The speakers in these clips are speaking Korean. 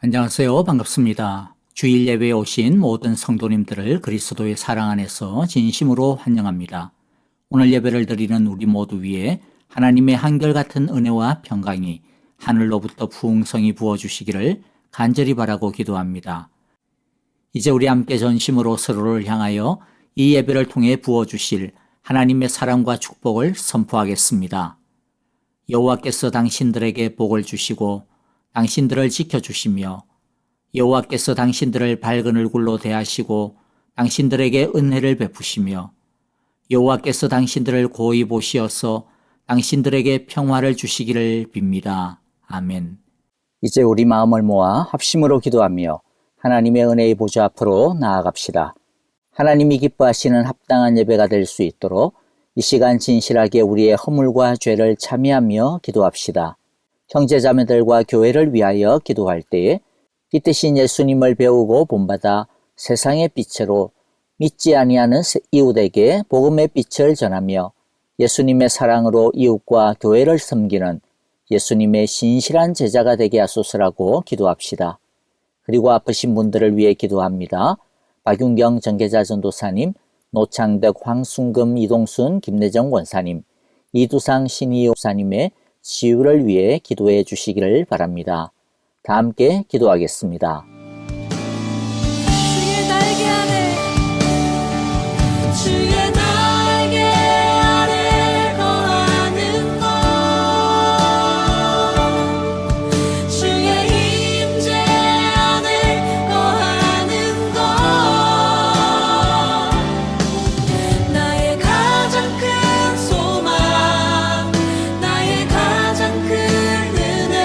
안녕하세요. 반갑습니다. 주일 예배에 오신 모든 성도님들을 그리스도의 사랑 안에서 진심으로 환영합니다. 오늘 예배를 드리는 우리 모두 위에 하나님의 한결같은 은혜와 평강이 하늘로부터 풍성히 부어주시기를 간절히 바라고 기도합니다. 이제 우리 함께 전심으로 서로를 향하여 이 예배를 통해 부어주실 하나님의 사랑과 축복을 선포하겠습니다. 여호와께서 당신들에게 복을 주시고 당신들을 지켜주시며 여호와께서 당신들을 밝은 얼굴로 대하시고 당신들에게 은혜를 베푸시며 여호와께서 당신들을 고이 보시어서 당신들에게 평화를 주시기를 빕니다. 아멘. 이제 우리 마음을 모아 합심으로 기도하며 하나님의 은혜의 보좌 앞으로 나아갑시다. 하나님이 기뻐하시는 합당한 예배가 될 수 있도록 이 시간 진실하게 우리의 허물과 죄를 참여하며 기도합시다. 형제자매들과 교회를 위하여 기도할 때에 빛되신 예수님을 배우고 본받아 세상의 빛으로 믿지 아니하는 이웃에게 복음의 빛을 전하며 예수님의 사랑으로 이웃과 교회를 섬기는 예수님의 신실한 제자가 되게 하소서라고 기도합시다. 그리고 아프신 분들을 위해 기도합니다. 박윤경 정계자 전도사님, 노창덕, 황순금, 이동순, 김내정 원사님, 이두상 신희 목사님의 치유를 위해 기도해 주시기를 바랍니다. 다 함께 기도하겠습니다. 주의 날개 아래 주의 날개 아래 거하는 것 주의 임재 안에 거하는 것 나의 가장 큰 소망 나의 가장 큰 은혜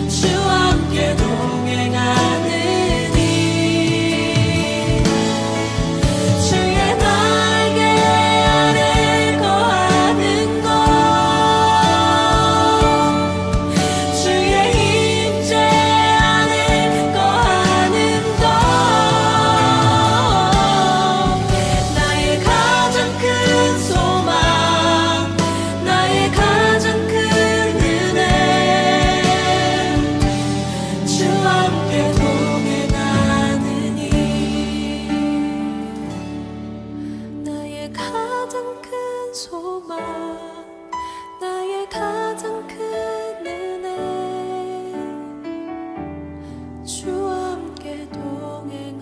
주와 함께 동행하느니 주의 날개 아래 거하는 것 주의 임재 안에 거하는 것 나의 가장 큰 소망 나의 가장 큰 은혜 주와 함께 동행하느니 나의 가장 큰 소망 나의 가장 큰 은혜 주와 함께 동행하느니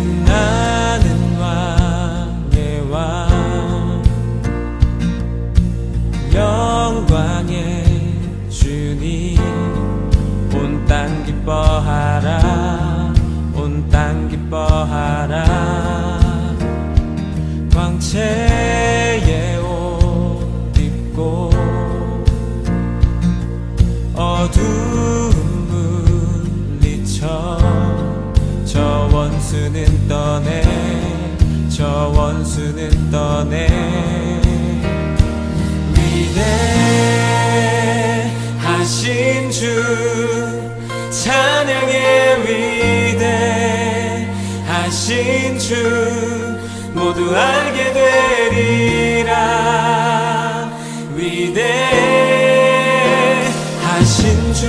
빛나는 왕의 왕 영광의 주님 온 땅 기뻐하라 온 땅 기뻐하라 광채의 옷 입고 어두움 물리쳐 저 원수는 떠내 저 원수는 떠내 위대하신 주 찬양의 위대하신 주 모두 알게 되리라 위대하신 주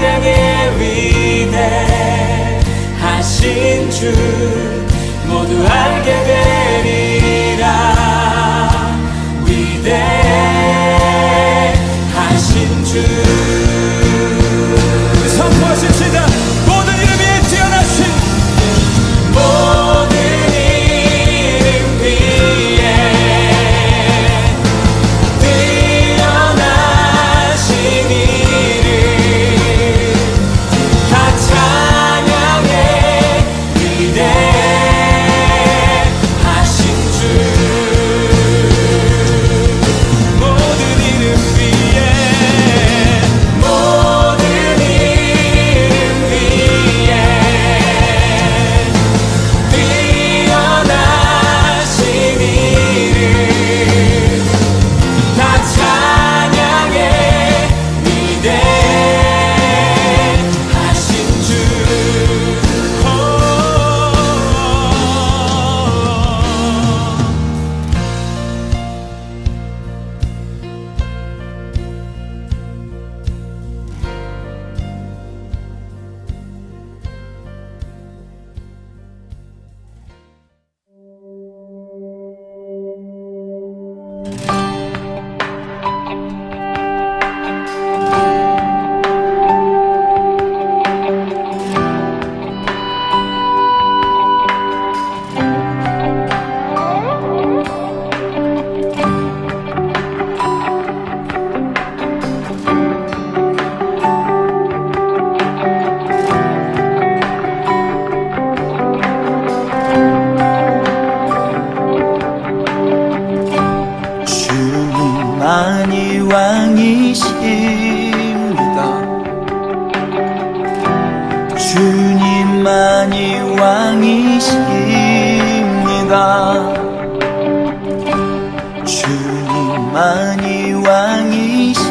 찬양해 위대하신 주 모두 알게 되리라. 위대하신 주 선포하십시다. 모든 이름이 뛰어나신 모든 이름 위에 뛰어나신 이름 다 찬양해 위대하신 주 모든 이름 위에 모든 이름 위에 뛰어나신 이름 다 찬양해 위대하신 주 주님만이 왕이십니다. 주님만이 왕이십니다. 주님만이 왕이십니다.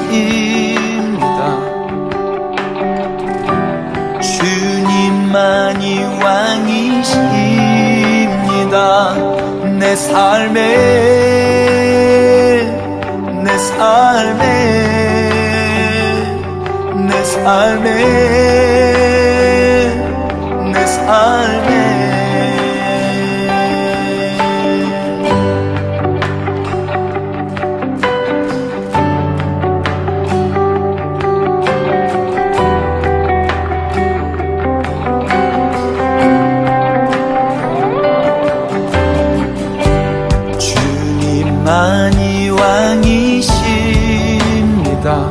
주님만이 왕이십니다. 내 삶에 내 삶에 내 삶에 내 삶에 주님만이 왕이십니다.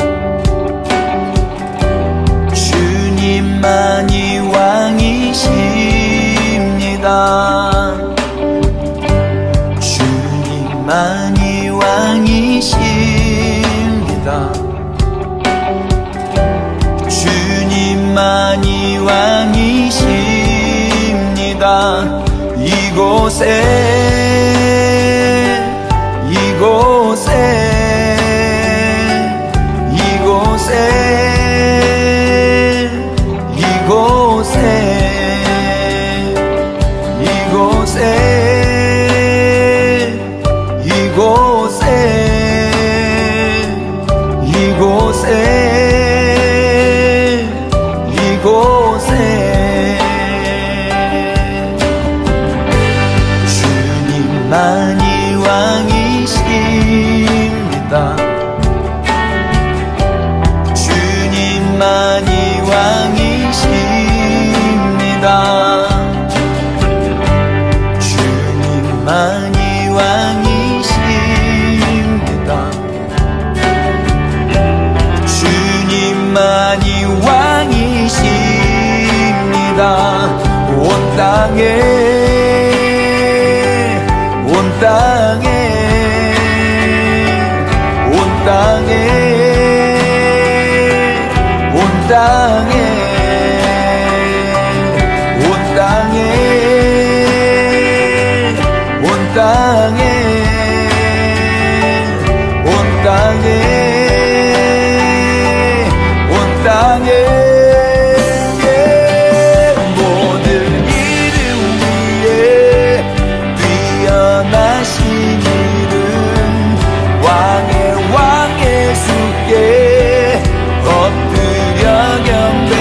주님만이 왕이십니다. 주님만이 왕이십니다. 주님만이 왕이십니다. 주님만이 왕이십니다. 주님만이 왕이십니다. 주님만이 왕이십니다. 주님만이 왕이십니다. 온 땅에 온 땅에 온 땅에 온 땅에 온 땅에 온 땅에 온 땅에 온 땅에 엎드려 경배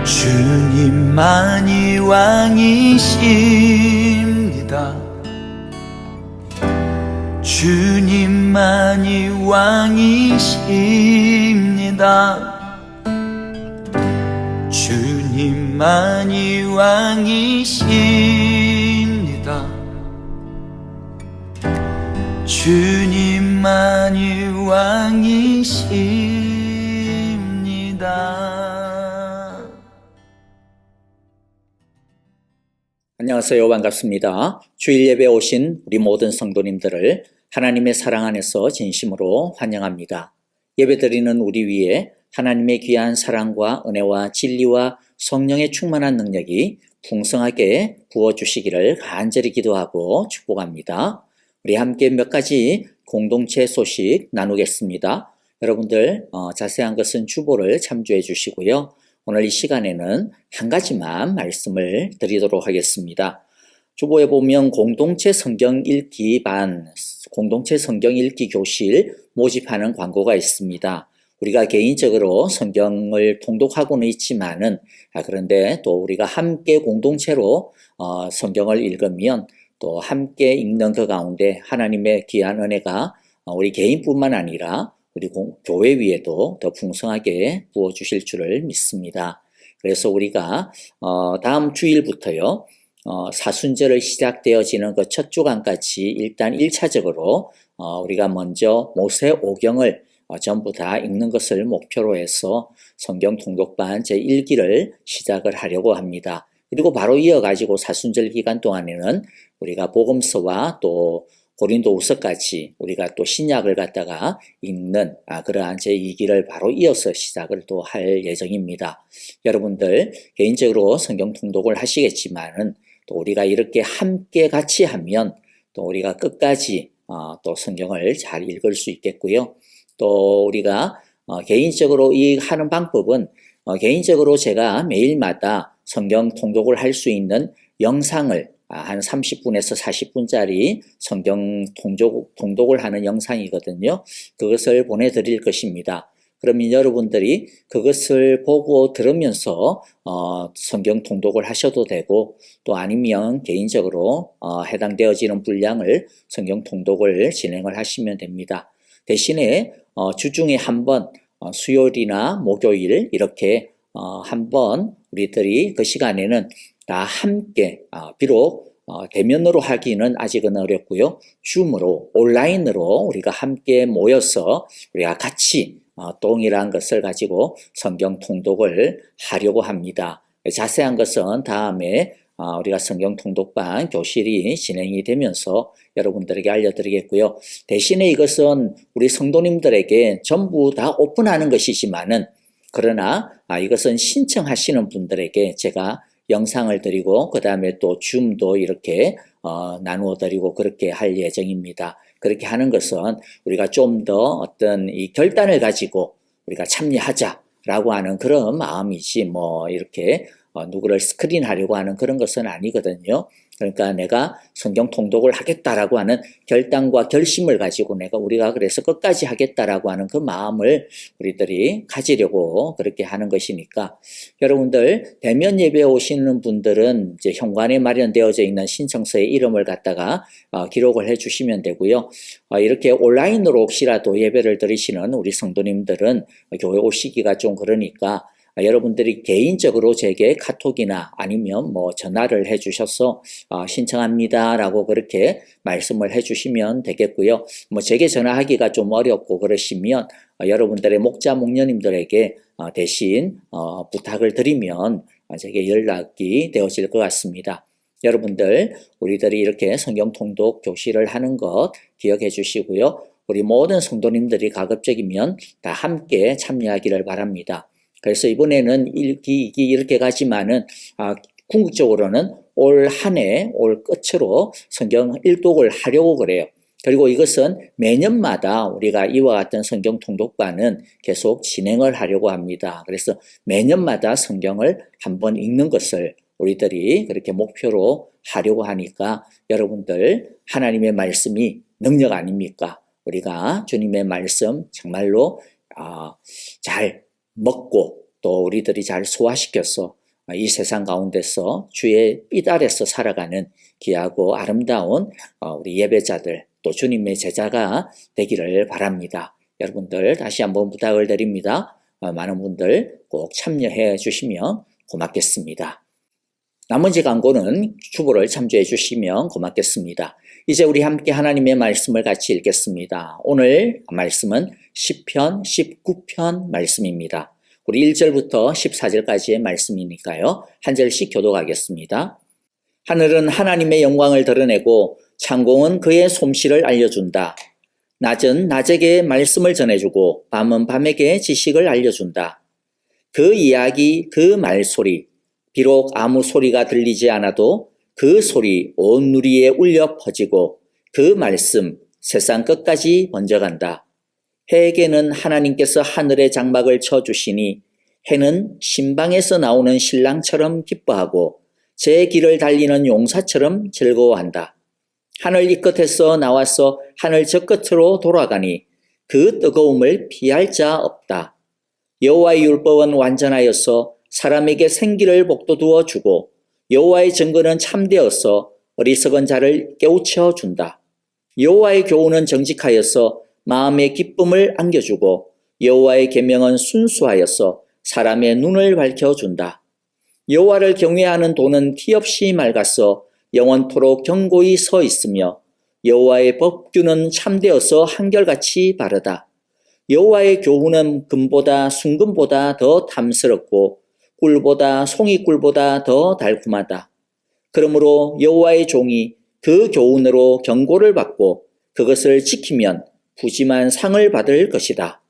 주님만이 왕이십니다. 주님만이 왕이십니다. 주님만이 왕이십니다. 주님만이 왕이십니다. 안녕하세요. 반갑습니다. 주일 예배 오신 우리 모든 성도님들을 하나님의 사랑 안에서 진심으로 환영합니다. 예배드리는 우리 위에 하나님의 귀한 사랑과 은혜와 진리와 성령의 충만한 능력이 풍성하게 부어주시기를 간절히 기도하고 축복합니다. 우리 함께 몇 가지 공동체 소식 나누겠습니다. 여러분들 자세한 것은 주보를 참조해 주시고요. 오늘 이 시간에는 한 가지만 말씀을 드리도록 하겠습니다. 주보에 보면 공동체 성경 읽기 반, 공동체 성경 읽기 교실 모집하는 광고가 있습니다. 우리가 개인적으로 성경을 통독하고는 있지만은 그런데 또 우리가 함께 공동체로 성경을 읽으면 또 함께 읽는 그 가운데 하나님의 귀한 은혜가 우리 개인뿐만 아니라 우리 교회 위에도 더 풍성하게 부어주실 줄을 믿습니다. 그래서 우리가 다음 주일부터요. 사순절을 시작되어지는 그 첫 주간까지 일단 1차적으로 우리가 먼저 모세오경을 전부 다 읽는 것을 목표로 해서 성경 통독반 제1기를 시작을 하려고 합니다. 그리고 바로 이어가지고 사순절 기간 동안에는 우리가 복음서와 또 고린도후서까지 우리가 또 신약을 갖다가 읽는 그러한 제2기를 바로 이어서 시작을 또 할 예정입니다. 여러분들 개인적으로 성경 통독을 하시겠지만은 또 우리가 이렇게 함께 같이 하면 또 우리가 끝까지 또 성경을 잘 읽을 수 있겠고요. 또 우리가 개인적으로 이 하는 방법은 개인적으로 제가 매일마다 성경 통독을 할 수 있는 영상을 한 30분에서 40분짜리 성경 통독을 하는 영상이거든요. 그것을 보내드릴 것입니다. 그러면 여러분들이 그것을 보고 들으면서 성경 통독을 하셔도 되고 또 아니면 개인적으로 해당되어지는 분량을 성경 통독을 진행을 하시면 됩니다. 대신에 주중에 한 번 수요일이나 목요일 이렇게 한 번 우리들이 그 시간에는 다 함께 비록 대면으로 하기는 아직은 어렵고요. 줌으로 온라인으로 우리가 함께 모여서 우리가 같이 동일한 것을 가지고 성경 통독을 하려고 합니다. 자세한 것은 다음에 우리가 성경 통독반 교실이 진행이 되면서 여러분들에게 알려드리겠고요. 대신에 이것은 우리 성도님들에게 전부 다 오픈하는 것이지만은 그러나 이것은 신청하시는 분들에게 제가 영상을 드리고 그 다음에 또 줌도 이렇게 나누어 드리고 그렇게 할 예정입니다. 그렇게 하는 것은 우리가 좀 더 어떤 이 결단을 가지고 우리가 참여하자라고 하는 그런 마음이지 뭐 이렇게 누구를 스크린하려고 하는 그런 것은 아니거든요. 그러니까 내가 성경 통독을 하겠다라고 하는 결단과 결심을 가지고 우리가 그래서 끝까지 하겠다라고 하는 그 마음을 우리들이 가지려고 그렇게 하는 것이니까 여러분들 대면 예배 오시는 분들은 이제 현관에 마련되어져 있는 신청서에 이름을 갖다가 기록을 해 주시면 되고요. 이렇게 온라인으로 혹시라도 예배를 드리시는 우리 성도님들은 교회 오시기가 좀 그러니까 여러분들이 개인적으로 제게 카톡이나 아니면 뭐 전화를 해 주셔서 신청합니다 라고 그렇게 말씀을 해 주시면 되겠고요. 뭐 제게 전화하기가 좀 어렵고 그러시면 여러분들의 목자 목녀님들에게 대신 부탁을 드리면 제게 연락이 되어질 것 같습니다. 여러분들 우리들이 이렇게 성경 통독 교실을 하는 것 기억해 주시고요. 우리 모든 성도님들이 가급적이면 다 함께 참여하기를 바랍니다. 그래서 이번에는 1기, 2기 이렇게 가지만은 궁극적으로는 올 한 해, 올 끝으로 성경 일독을 하려고 그래요. 그리고 이것은 매년마다 우리가 이와 같은 성경 통독반은 계속 진행을 하려고 합니다. 그래서 매년마다 성경을 한번 읽는 것을 우리들이 그렇게 목표로 하려고 하니까 여러분들 하나님의 말씀이 능력 아닙니까? 우리가 주님의 말씀 정말로 잘 먹고 또 우리들이 잘 소화시켜서 이 세상 가운데서 주의 빛 아래서 살아가는 귀하고 아름다운 우리 예배자들 또 주님의 제자가 되기를 바랍니다. 여러분들 다시 한번 부탁을 드립니다. 많은 분들 꼭 참여해 주시면 고맙겠습니다. 나머지 광고는 주보를 참조해 주시면 고맙겠습니다. 이제 우리 함께 하나님의 말씀을 같이 읽겠습니다. 오늘 말씀은 시편 19편 말씀입니다. 우리 1절부터 14절까지의 말씀이니까요. 한 절씩 교독하겠습니다. 하늘은 하나님의 영광을 드러내고 창공은 그의 솜씨를 알려준다. 낮은 낮에게 말씀을 전해주고 밤은 밤에게 지식을 알려준다. 그 이야기, 그 말소리, 비록 아무 소리가 들리지 않아도 그 소리 온 누리에 울려 퍼지고 그 말씀 세상 끝까지 번져간다. 해에게는 하나님께서 하늘의 장막을 쳐주시니 해는 신방에서 나오는 신랑처럼 기뻐하고 제 길을 달리는 용사처럼 즐거워한다. 하늘 이 끝에서 나와서 하늘 저 끝으로 돌아가니 그 뜨거움을 피할 자 없다. 여호와의 율법은 완전하여서 사람에게 생기를 복돋워 주고 여호와의 증거는 참되어서 어리석은 자를 깨우쳐 준다. 여호와의 교훈은 정직하여서 마음의 기쁨을 안겨주고 여호와의 계명은 순수하여서 사람의 눈을 밝혀준다. 여호와를 경외하는 도는 티없이 맑아서 영원토록 견고히 서 있으며 여호와의 법규는 참되어서 한결같이 바르다. 여호와의 교훈은 금보다 순금보다 더 탐스럽고 꿀보다 송이꿀보다 더 달콤하다. 그러므로 여호와의 종이 그 교훈으로 경고를 받고 그것을 지키면 푸짐한 상을 받을 것이다.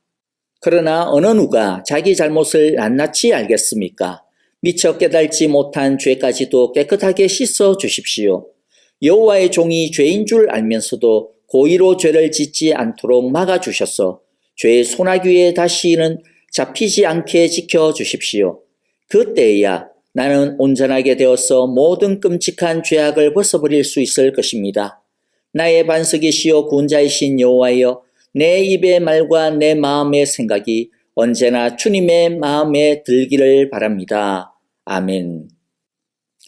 그러나 어느 누가 자기 잘못을 낱낱이 알겠습니까? 미처 깨달지 못한 죄까지도 깨끗하게 씻어 주십시오. 여호와의 종이 죄인 줄 알면서도 고의로 죄를 짓지 않도록 막아주셔서 죄의 소나기에 다시는 잡히지 않게 지켜주십시오. 그때야 나는 온전하게 되어서 모든 끔찍한 죄악을 벗어버릴 수 있을 것입니다. 나의 반석이시여 구원자이신 여호와여, 내 입의 말과 내 마음의 생각이 언제나 주님의 마음에 들기를 바랍니다. 아멘.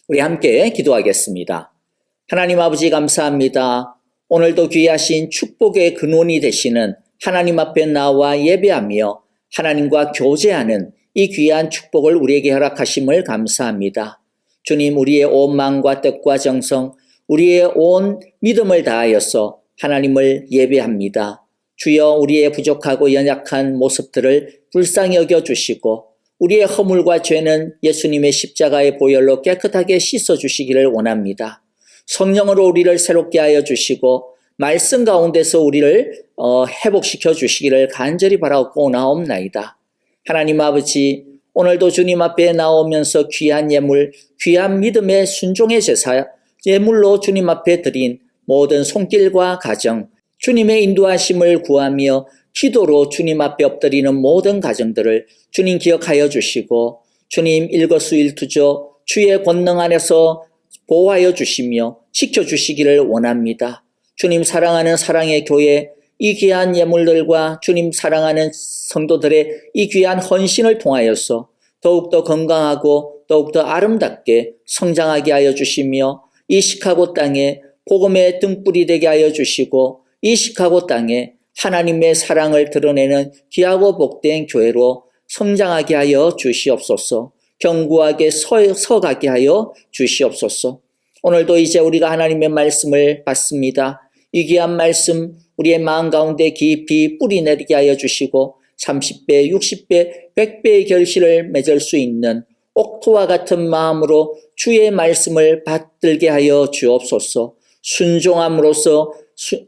우리 함께 기도하겠습니다. 하나님 아버지 감사합니다. 오늘도 귀하신 축복의 근원이 되시는 하나님 앞에 나와 예배하며 하나님과 교제하는 이 귀한 축복을 우리에게 허락하심을 감사합니다. 주님, 우리의 온 마음과 뜻과 정성, 우리의 온 믿음을 다하여서 하나님을 예배합니다. 주여, 우리의 부족하고 연약한 모습들을 불쌍히 여겨주시고 우리의 허물과 죄는 예수님의 십자가의 보혈로 깨끗하게 씻어주시기를 원합니다. 성령으로 우리를 새롭게 하여 주시고 말씀 가운데서 우리를 회복시켜 주시기를 간절히 바라고 나옵나이다. 하나님 아버지, 오늘도 주님 앞에 나오면서 귀한 예물, 귀한 믿음의 순종의 제사, 예물로 주님 앞에 드린 모든 손길과 가정, 주님의 인도하심을 구하며 기도로 주님 앞에 엎드리는 모든 가정들을 주님 기억하여 주시고 주님 일거수일투족 주의 권능 안에서 보호하여 주시며 지켜주시기를 원합니다. 주님 사랑하는 사랑의 교회, 이 귀한 예물들과 주님 사랑하는 성도들의 이 귀한 헌신을 통하여서 더욱더 건강하고 더욱더 아름답게 성장하게 하여 주시며 이 시카고 땅에 복음의 등불이 되게 하여 주시고 이 시카고 땅에 하나님의 사랑을 드러내는 귀하고 복된 교회로 성장하게 하여 주시옵소서. 견고하게 서가게 하여 주시옵소서. 오늘도 이제 우리가 하나님의 말씀을 받습니다. 이 귀한 말씀 우리의 마음 가운데 깊이 뿌리 내리게 하여 주시고 30배, 60배, 100배의 결실을 맺을 수 있는 옥토와 같은 마음으로 주의 말씀을 받들게 하여 주옵소서. 순종함으로써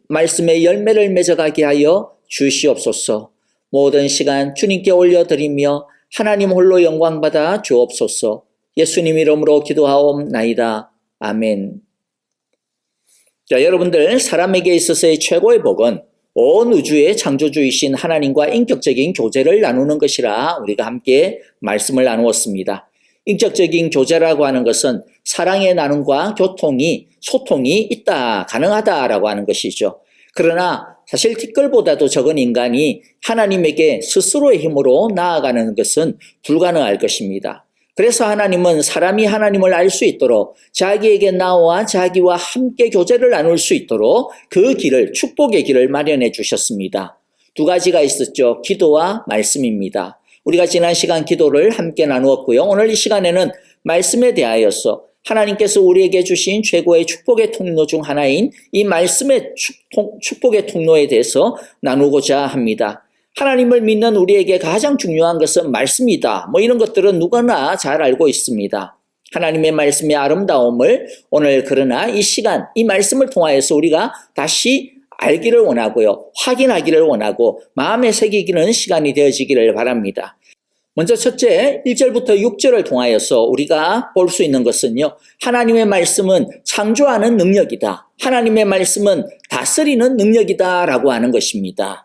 말씀의 열매를 맺어가게 하여 주시옵소서. 모든 시간 주님께 올려드리며 하나님 홀로 영광받아 주옵소서. 예수님 이름으로 기도하옵나이다. 아멘. 자, 여러분들, 사람에게 있어서의 최고의 복은 온 우주의 창조주이신 하나님과 인격적인 교제를 나누는 것이라 우리가 함께 말씀을 나누었습니다. 인격적인 교제라고 하는 것은 사랑의 나눔과 소통이 있다, 가능하다라고 하는 것이죠. 그러나 사실 티끌보다도 적은 인간이 하나님에게 스스로의 힘으로 나아가는 것은 불가능할 것입니다. 그래서 하나님은 사람이 하나님을 알 수 있도록 자기에게 나와 자기와 함께 교제를 나눌 수 있도록 그 길을, 축복의 길을 마련해 주셨습니다. 두 가지가 있었죠. 기도와 말씀입니다. 우리가 지난 시간 기도를 함께 나누었고요. 오늘 이 시간에는 말씀에 대하여서 하나님께서 우리에게 주신 최고의 축복의 통로 중 하나인 이 말씀의 축복의 통로에 대해서 나누고자 합니다. 하나님을 믿는 우리에게 가장 중요한 것은 말씀이다. 이런 것들은 누구나 잘 알고 있습니다. 하나님의 말씀의 아름다움을 오늘 그러나 이 시간, 이 말씀을 통하여서 우리가 다시 알기를 원하고요. 확인하기를 원하고 마음에 새기기는 시간이 되어지기를 바랍니다. 먼저 첫째 1절부터 6절을 통하여서 우리가 볼 수 있는 것은요. 하나님의 말씀은 창조하는 능력이다. 하나님의 말씀은 다스리는 능력이다 라고 하는 것입니다.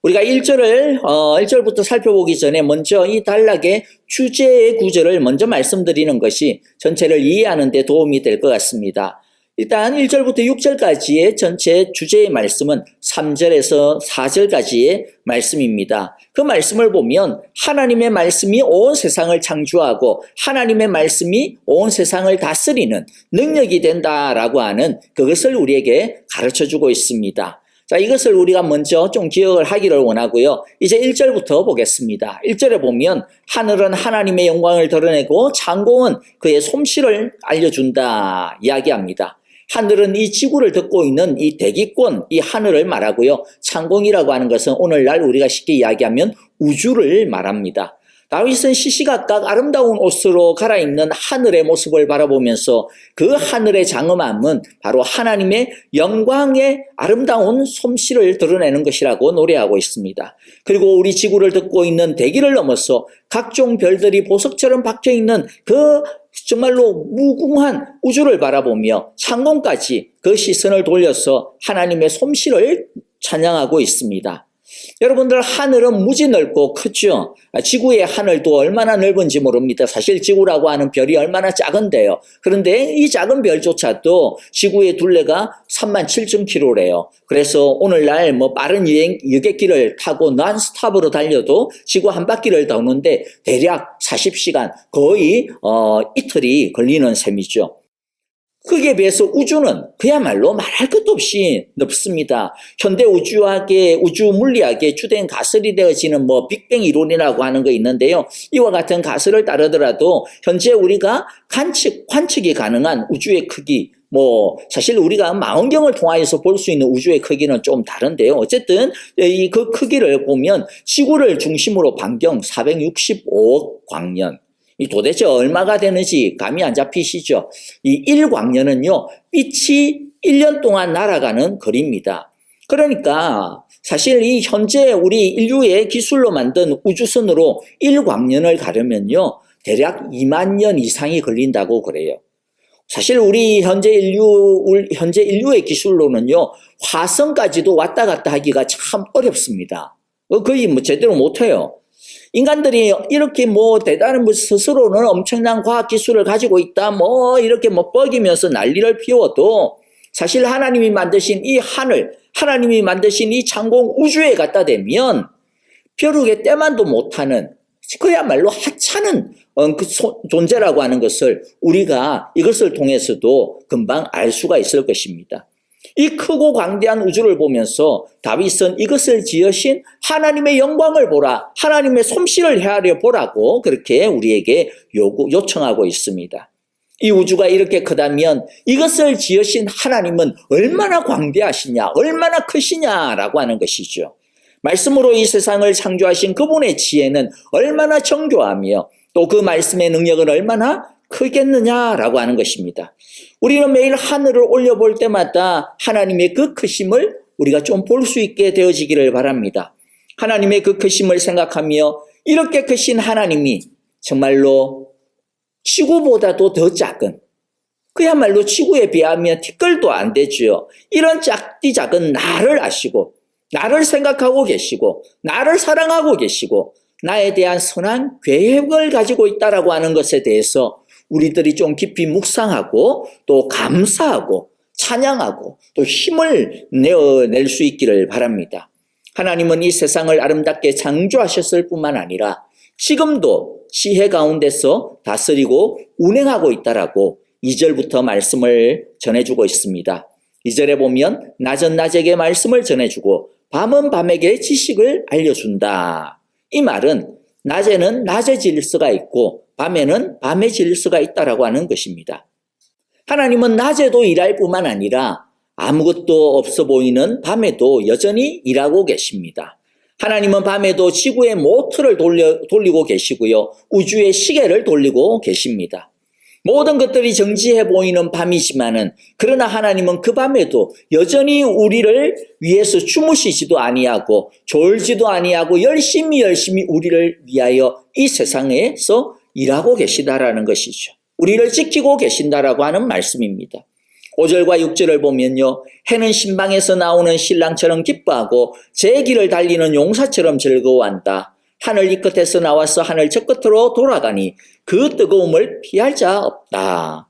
우리가 1절부터 살펴보기 전에 먼저 이 단락의 주제의 구절을 먼저 말씀드리는 것이 전체를 이해하는 데 도움이 될 것 같습니다. 일단 1절부터 6절까지의 전체 주제의 말씀은 3절에서 4절까지의 말씀입니다. 그 말씀을 보면 하나님의 말씀이 온 세상을 창조하고 하나님의 말씀이 온 세상을 다스리는 능력이 된다라고 하는 그것을 우리에게 가르쳐주고 있습니다. 자, 이것을 우리가 먼저 좀 기억을 하기를 원하고요. 이제 1절부터 보겠습니다. 1절에 보면 하늘은 하나님의 영광을 드러내고 창공은 그의 솜씨를 알려준다 이야기합니다. 하늘은 이 지구를 덮고 있는 이 대기권, 이 하늘을 말하고요. 창공이라고 하는 것은 오늘날 우리가 쉽게 이야기하면 우주를 말합니다. 다윗은 시시각각 아름다운 옷으로 갈아입는 하늘의 모습을 바라보면서 그 하늘의 장엄함은 바로 하나님의 영광의 아름다운 솜씨를 드러내는 것이라고 노래하고 있습니다. 그리고 우리 지구를 덮고 있는 대기를 넘어서 각종 별들이 보석처럼 박혀있는 그 정말로 무궁한 우주를 바라보며 창공까지 그 시선을 돌려서 하나님의 솜씨를 찬양하고 있습니다. 여러분들, 하늘은 무지 넓고 크죠. 지구의 하늘도 얼마나 넓은지 모릅니다. 사실 지구라고 하는 별이 얼마나 작은데요. 그런데 이 작은 별조차도 지구의 둘레가 37,000km래요. 그래서 오늘날 빠른 여객기를 타고 non-stop으로 달려도 지구 한 바퀴를 도는데 대략 40시간, 거의 이틀이 걸리는 셈이죠. 그에 비해서 우주는 그야말로 말할 것도 없이 넓습니다. 현대 우주 물리학의 주된 가설이 되어지는 빅뱅 이론이라고 하는 거 있는데요. 이와 같은 가설을 따르더라도 현재 우리가 관측이 가능한 우주의 크기, 사실 우리가 망원경을 통하여서 볼 수 있는 우주의 크기는 좀 다른데요. 어쨌든 그 크기를 보면 지구를 중심으로 반경 465억 광년. 이 도대체 얼마가 되는지 감이 안 잡히시죠? 이 1광년은요, 빛이 1년 동안 날아가는 거리입니다. 그러니까 사실 이 현재 우리 인류의 기술로 만든 우주선으로 1광년을 가려면요, 대략 2만 년 이상이 걸린다고 그래요. 사실 우리 현재 인류의 기술로는요, 화성까지도 왔다 갔다 하기가 참 어렵습니다. 거의 제대로 못해요. 인간들이 이렇게 대단한 스스로는 엄청난 과학 기술을 가지고 있다, 이렇게 뻐기면서 난리를 피워도 사실 하나님이 만드신 이 하늘, 하나님이 만드신 이 창공 우주에 갖다 대면 벼룩의 때만도 못하는 그야말로 하찮은 존재라고 하는 것을 우리가 이것을 통해서도 금방 알 수가 있을 것입니다. 이 크고 광대한 우주를 보면서 다윗은 이것을 지으신 하나님의 영광을 보라, 하나님의 솜씨를 헤아려 보라고 그렇게 우리에게 요청하고 있습니다. 이 우주가 이렇게 크다면 이것을 지으신 하나님은 얼마나 광대하시냐, 얼마나 크시냐라고 하는 것이죠. 말씀으로 이 세상을 창조하신 그분의 지혜는 얼마나 정교하며 또 그 말씀의 능력은 얼마나 크겠느냐라고 하는 것입니다. 우리는 매일 하늘을 올려볼 때마다 하나님의 그 크심을 우리가 좀 볼 수 있게 되어지기를 바랍니다. 하나님의 그 크심을 생각하며 이렇게 크신 하나님이 정말로 지구보다도 더 작은 그야말로 지구에 비하면 티끌도 안 되지요. 이런 작디 작은 나를 아시고 나를 생각하고 계시고 나를 사랑하고 계시고 나에 대한 선한 계획을 가지고 있다라고 하는 것에 대해서 우리들이 좀 깊이 묵상하고 또 감사하고 찬양하고 또 힘을 내어낼 수 있기를 바랍니다. 하나님은 이 세상을 아름답게 창조하셨을 뿐만 아니라 지금도 지혜 가운데서 다스리고 운행하고 있다라고 2절부터 말씀을 전해주고 있습니다. 2절에 보면 낮은 낮에게 말씀을 전해주고 밤은 밤에게 지식을 알려준다. 이 말은 낮에는 낮의 질서가 있고 밤에는 밤의 질서가 있다라고 하는 것입니다. 하나님은 낮에도 일할 뿐만 아니라 아무것도 없어 보이는 밤에도 여전히 일하고 계십니다. 하나님은 밤에도 지구의 모터를 돌리고 계시고요. 우주의 시계를 돌리고 계십니다. 모든 것들이 정지해 보이는 밤이지만은 그러나 하나님은 그 밤에도 여전히 우리를 위해서 주무시지도 아니하고 졸지도 아니하고 열심히 우리를 위하여 이 세상에서 일하고 계시다라는 것이죠. 우리를 지키고 계신다라고 하는 말씀입니다. 5절과 6절을 보면요. 해는 신방에서 나오는 신랑처럼 기뻐하고 제 길을 달리는 용사처럼 즐거워한다. 하늘 이 끝에서 나와서 하늘 저 끝으로 돌아가니 그 뜨거움을 피할 자 없다.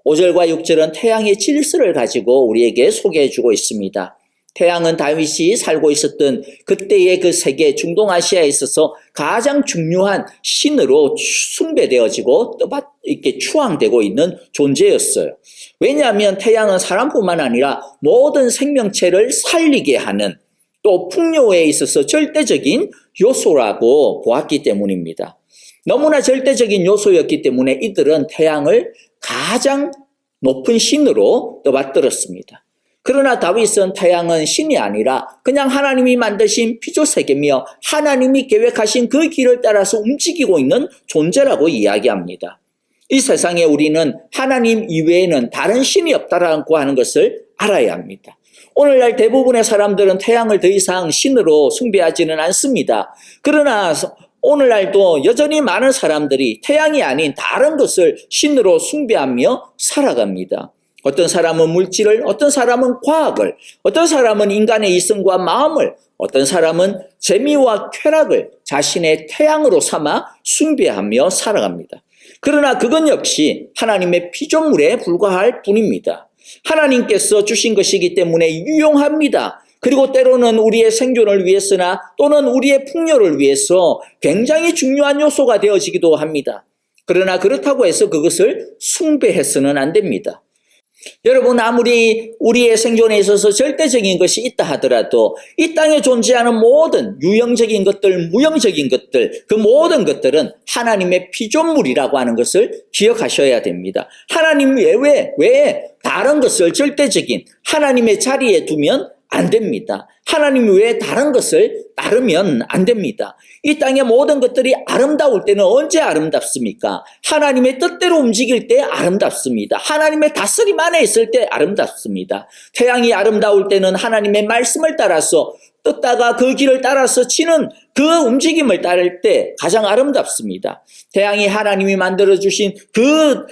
5절과 6절은 태양의 질서를 가지고 우리에게 소개해 주고 있습니다. 태양은 다윗이 살고 있었던 그때의 그 세계 중동아시아에 있어서 가장 중요한 신으로 숭배되어지고 이렇게 추앙되고 있는 존재였어요. 왜냐하면 태양은 사람뿐만 아니라 모든 생명체를 살리게 하는 또 풍요에 있어서 절대적인 요소라고 보았기 때문입니다. 너무나 절대적인 요소였기 때문에 이들은 태양을 가장 높은 신으로 떠받들었습니다. 그러나 다윗은 태양은 신이 아니라 그냥 하나님이 만드신 피조세계며 하나님이 계획하신 그 길을 따라서 움직이고 있는 존재라고 이야기합니다. 이 세상에 우리는 하나님 이외에는 다른 신이 없다라고 하는 것을 알아야 합니다. 오늘날 대부분의 사람들은 태양을 더 이상 신으로 숭배하지는 않습니다. 그러나 오늘날도 여전히 많은 사람들이 태양이 아닌 다른 것을 신으로 숭배하며 살아갑니다. 어떤 사람은 물질을, 어떤 사람은 과학을, 어떤 사람은 인간의 이성과 마음을, 어떤 사람은 재미와 쾌락을 자신의 태양으로 삼아 숭배하며 살아갑니다. 그러나 그건 역시 하나님의 피조물에 불과할 뿐입니다. 하나님께서 주신 것이기 때문에 유용합니다. 그리고 때로는 우리의 생존을 위해서나 또는 우리의 풍요를 위해서 굉장히 중요한 요소가 되어지기도 합니다. 그러나 그렇다고 해서 그것을 숭배해서는 안 됩니다. 여러분, 아무리 우리의 생존에 있어서 절대적인 것이 있다 하더라도 이 땅에 존재하는 모든 유형적인 것들, 무형적인 것들, 그 모든 것들은 하나님의 피조물이라고 하는 것을 기억하셔야 됩니다. 하나님 외에 다른 것을 절대적인 하나님의 자리에 두면 안 됩니다. 하나님 외에 다른 것을 따르면 안 됩니다. 이 땅의 모든 것들이 아름다울 때는 언제 아름답습니까? 하나님의 뜻대로 움직일 때 아름답습니다. 하나님의 다스림 안에 있을 때 아름답습니다. 태양이 아름다울 때는 하나님의 말씀을 따라서 떴다가 그 길을 따라서 치는 그 움직임을 따를 때 가장 아름답습니다. 태양이 하나님이 만들어주신 그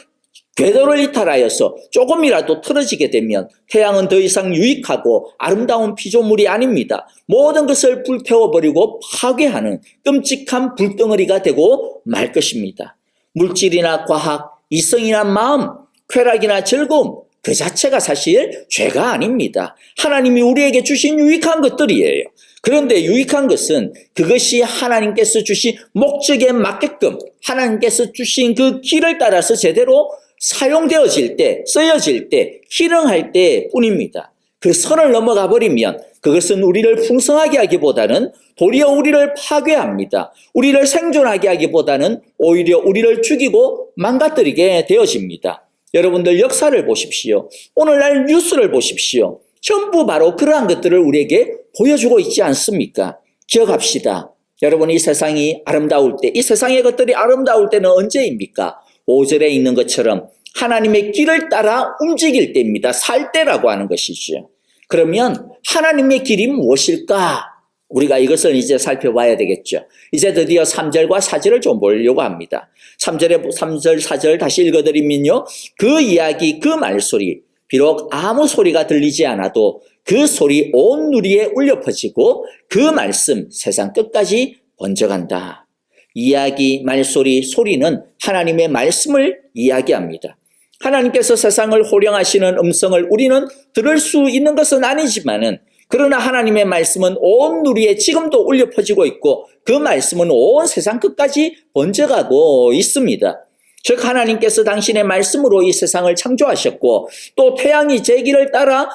궤도를 이탈하여서 조금이라도 틀어지게 되면 태양은 더 이상 유익하고 아름다운 피조물이 아닙니다. 모든 것을 불태워버리고 파괴하는 끔찍한 불덩어리가 되고 말 것입니다. 물질이나 과학, 이성이나 마음, 쾌락이나 즐거움, 그 자체가 사실 죄가 아닙니다. 하나님이 우리에게 주신 유익한 것들이에요. 그런데 유익한 것은 그것이 하나님께서 주신 목적에 맞게끔 하나님께서 주신 그 길을 따라서 제대로 사용되어질 때, 쓰여질 때, 희롱할 때 뿐입니다. 그 선을 넘어가 버리면 그것은 우리를 풍성하게 하기보다는 도리어 우리를 파괴합니다. 우리를 생존하게 하기보다는 오히려 우리를 죽이고 망가뜨리게 되어집니다. 여러분들 역사를 보십시오. 오늘날 뉴스를 보십시오. 전부 바로 그러한 것들을 우리에게 보여주고 있지 않습니까? 기억합시다. 여러분, 이 세상이 아름다울 때, 이 세상의 것들이 아름다울 때는 언제입니까? 5절에 있는 것처럼 하나님의 길을 따라 움직일 때입니다. 살 때라고 하는 것이죠. 그러면 하나님의 길이 무엇일까? 우리가 이것을 이제 살펴봐야 되겠죠. 이제 드디어 3절과 4절을 좀 보려고 합니다. 3절, 4절 다시 읽어드리면요. 그 이야기, 그 말소리, 비록 아무 소리가 들리지 않아도 그 소리 온 누리에 울려 퍼지고 그 말씀 세상 끝까지 번져간다. 이야기, 말소리, 소리는 하나님의 말씀을 이야기합니다. 하나님께서 세상을 호령하시는 음성을 우리는 들을 수 있는 것은 아니지만은 그러나 하나님의 말씀은 온 누리에 지금도 울려 퍼지고 있고 그 말씀은 온 세상 끝까지 번져가고 있습니다. 즉 하나님께서 당신의 말씀으로 이 세상을 창조하셨고 또 태양이 제기를 따라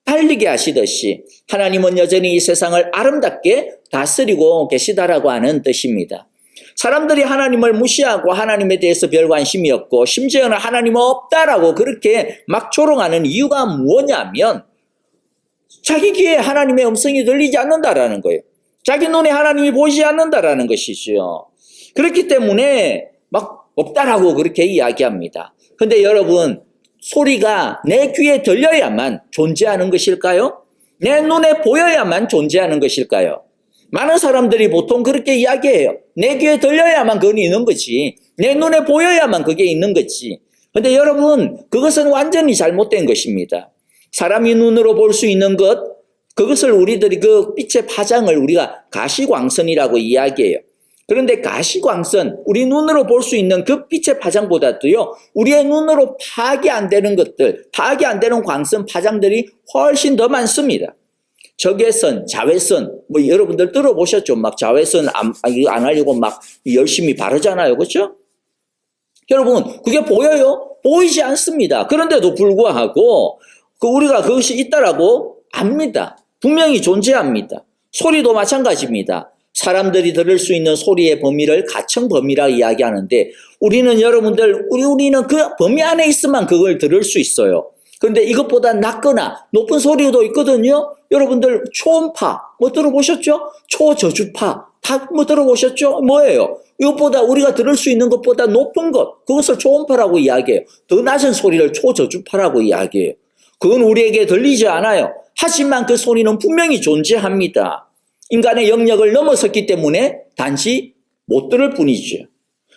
달리게 하시듯이 하나님은 여전히 이 세상을 아름답게 다스리고 계시다라고 하는 뜻입니다. 사람들이 하나님을 무시하고 하나님에 대해서 별 관심이 없고 심지어는 하나님 없다라고 그렇게 막 조롱하는 이유가 무엇냐면 자기 귀에 하나님의 음성이 들리지 않는다라는 거예요. 자기 눈에 하나님이 보이지 않는다라는 것이죠. 그렇기 때문에 막 없다라고 그렇게 이야기합니다. 그런데 여러분, 소리가 내 귀에 들려야만 존재하는 것일까요? 내 눈에 보여야만 존재하는 것일까요? 많은 사람들이 보통 그렇게 이야기해요. 내 귀에 들려야만 그건 있는 거지. 내 눈에 보여야만 그게 있는 거지. 그런데 여러분, 그것은 완전히 잘못된 것입니다. 사람이 눈으로 볼 수 있는 것, 그것을 우리들이 그 빛의 파장을 우리가 가시광선이라고 이야기해요. 그런데 가시광선, 우리 눈으로 볼 수 있는 그 빛의 파장보다도요, 우리의 눈으로 파악이 안 되는 것들, 파악이 안 되는 광선 파장들이 훨씬 더 많습니다. 적외선, 자외선, 뭐 여러분들 들어보셨죠? 막 자외선 안 하려고 막 열심히 바르잖아요. 그렇죠? 여러분, 그게 보여요? 보이지 않습니다. 그런데도 불구하고 우리가 그것이 있다라고 압니다. 분명히 존재합니다. 소리도 마찬가지입니다. 사람들이 들을 수 있는 소리의 범위를 가청 범위라 이야기하는데 우리는 우리는 그 범위 안에 있으면 그걸 들을 수 있어요. 그런데 이것보다 낮거나 높은 소리도 있거든요. 여러분들 초음파 뭐 들어보셨죠? 초저주파 다 뭐 들어보셨죠? 뭐예요? 이것보다 우리가 들을 수 있는 것보다 높은 것, 그것을 초음파라고 이야기해요. 더 낮은 소리를 초저주파라고 이야기해요. 그건 우리에게 들리지 않아요. 하지만 그 소리는 분명히 존재합니다. 인간의 영역을 넘어섰기 때문에 단지 못 들을 뿐이죠.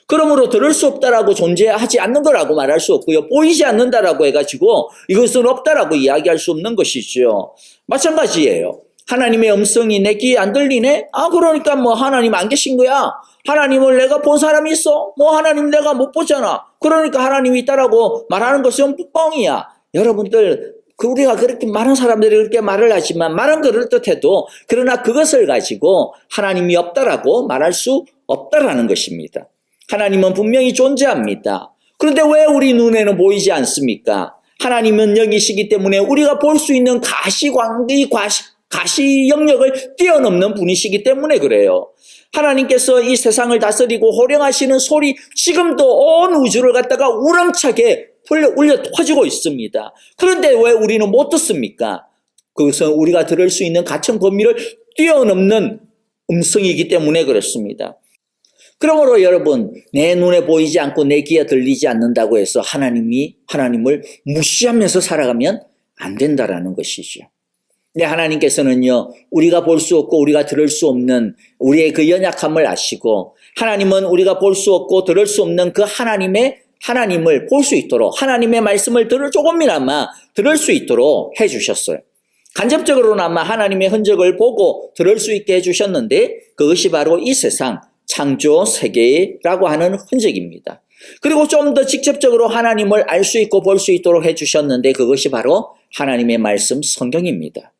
그러므로 들을 수 없다라고 존재하지 않는 거라고 말할 수 없고요. 보이지 않는다라고 해가지고 이것은 없다라고 이야기할 수 없는 것이죠. 마찬가지예요. 하나님의 음성이 내 귀에 안 들리네? 그러니까 뭐 하나님 안 계신 거야. 하나님을 내가 본 사람이 있어? 뭐 하나님 내가 못 보잖아. 그러니까 하나님이 있다라고 말하는 것은 뻥이야. 여러분들, 우리가 그렇게 많은 사람들이 그렇게 말을 하지만 말은 그럴듯해도 그러나 그것을 가지고 하나님이 없다라고 말할 수 없다라는 것입니다. 하나님은 분명히 존재합니다. 그런데 왜 우리 눈에는 보이지 않습니까? 하나님은 영이시기 때문에 우리가 볼 수 있는 가시 영역을 뛰어넘는 분이시기 때문에 그래요. 하나님께서 이 세상을 다스리고 호령하시는 소리, 지금도 온 우주를 갖다가 우렁차게 울려 퍼지고 있습니다. 그런데 왜 우리는 못 듣습니까? 그것은 우리가 들을 수 있는 가청 범위를 뛰어넘는 음성이기 때문에 그렇습니다. 그러므로 여러분, 내 눈에 보이지 않고 내 귀에 들리지 않는다고 해서 하나님을 무시하면서 살아가면 안 된다라는 것이죠. 근데 하나님께서는요, 우리가 볼 수 없고 우리가 들을 수 없는 우리의 그 연약함을 아시고, 하나님은 우리가 볼 수 없고 들을 수 없는 그 하나님을 볼 수 있도록, 하나님의 말씀을 조금이나마 들을 수 있도록 해주셨어요. 간접적으로나마 하나님의 흔적을 보고 들을 수 있게 해주셨는데, 그것이 바로 이 세상 창조 세계라고 하는 흔적입니다. 그리고 좀 더 직접적으로 하나님을 알 수 있고 볼 수 있도록 해주셨는데, 그것이 바로 하나님의 말씀 성경입니다.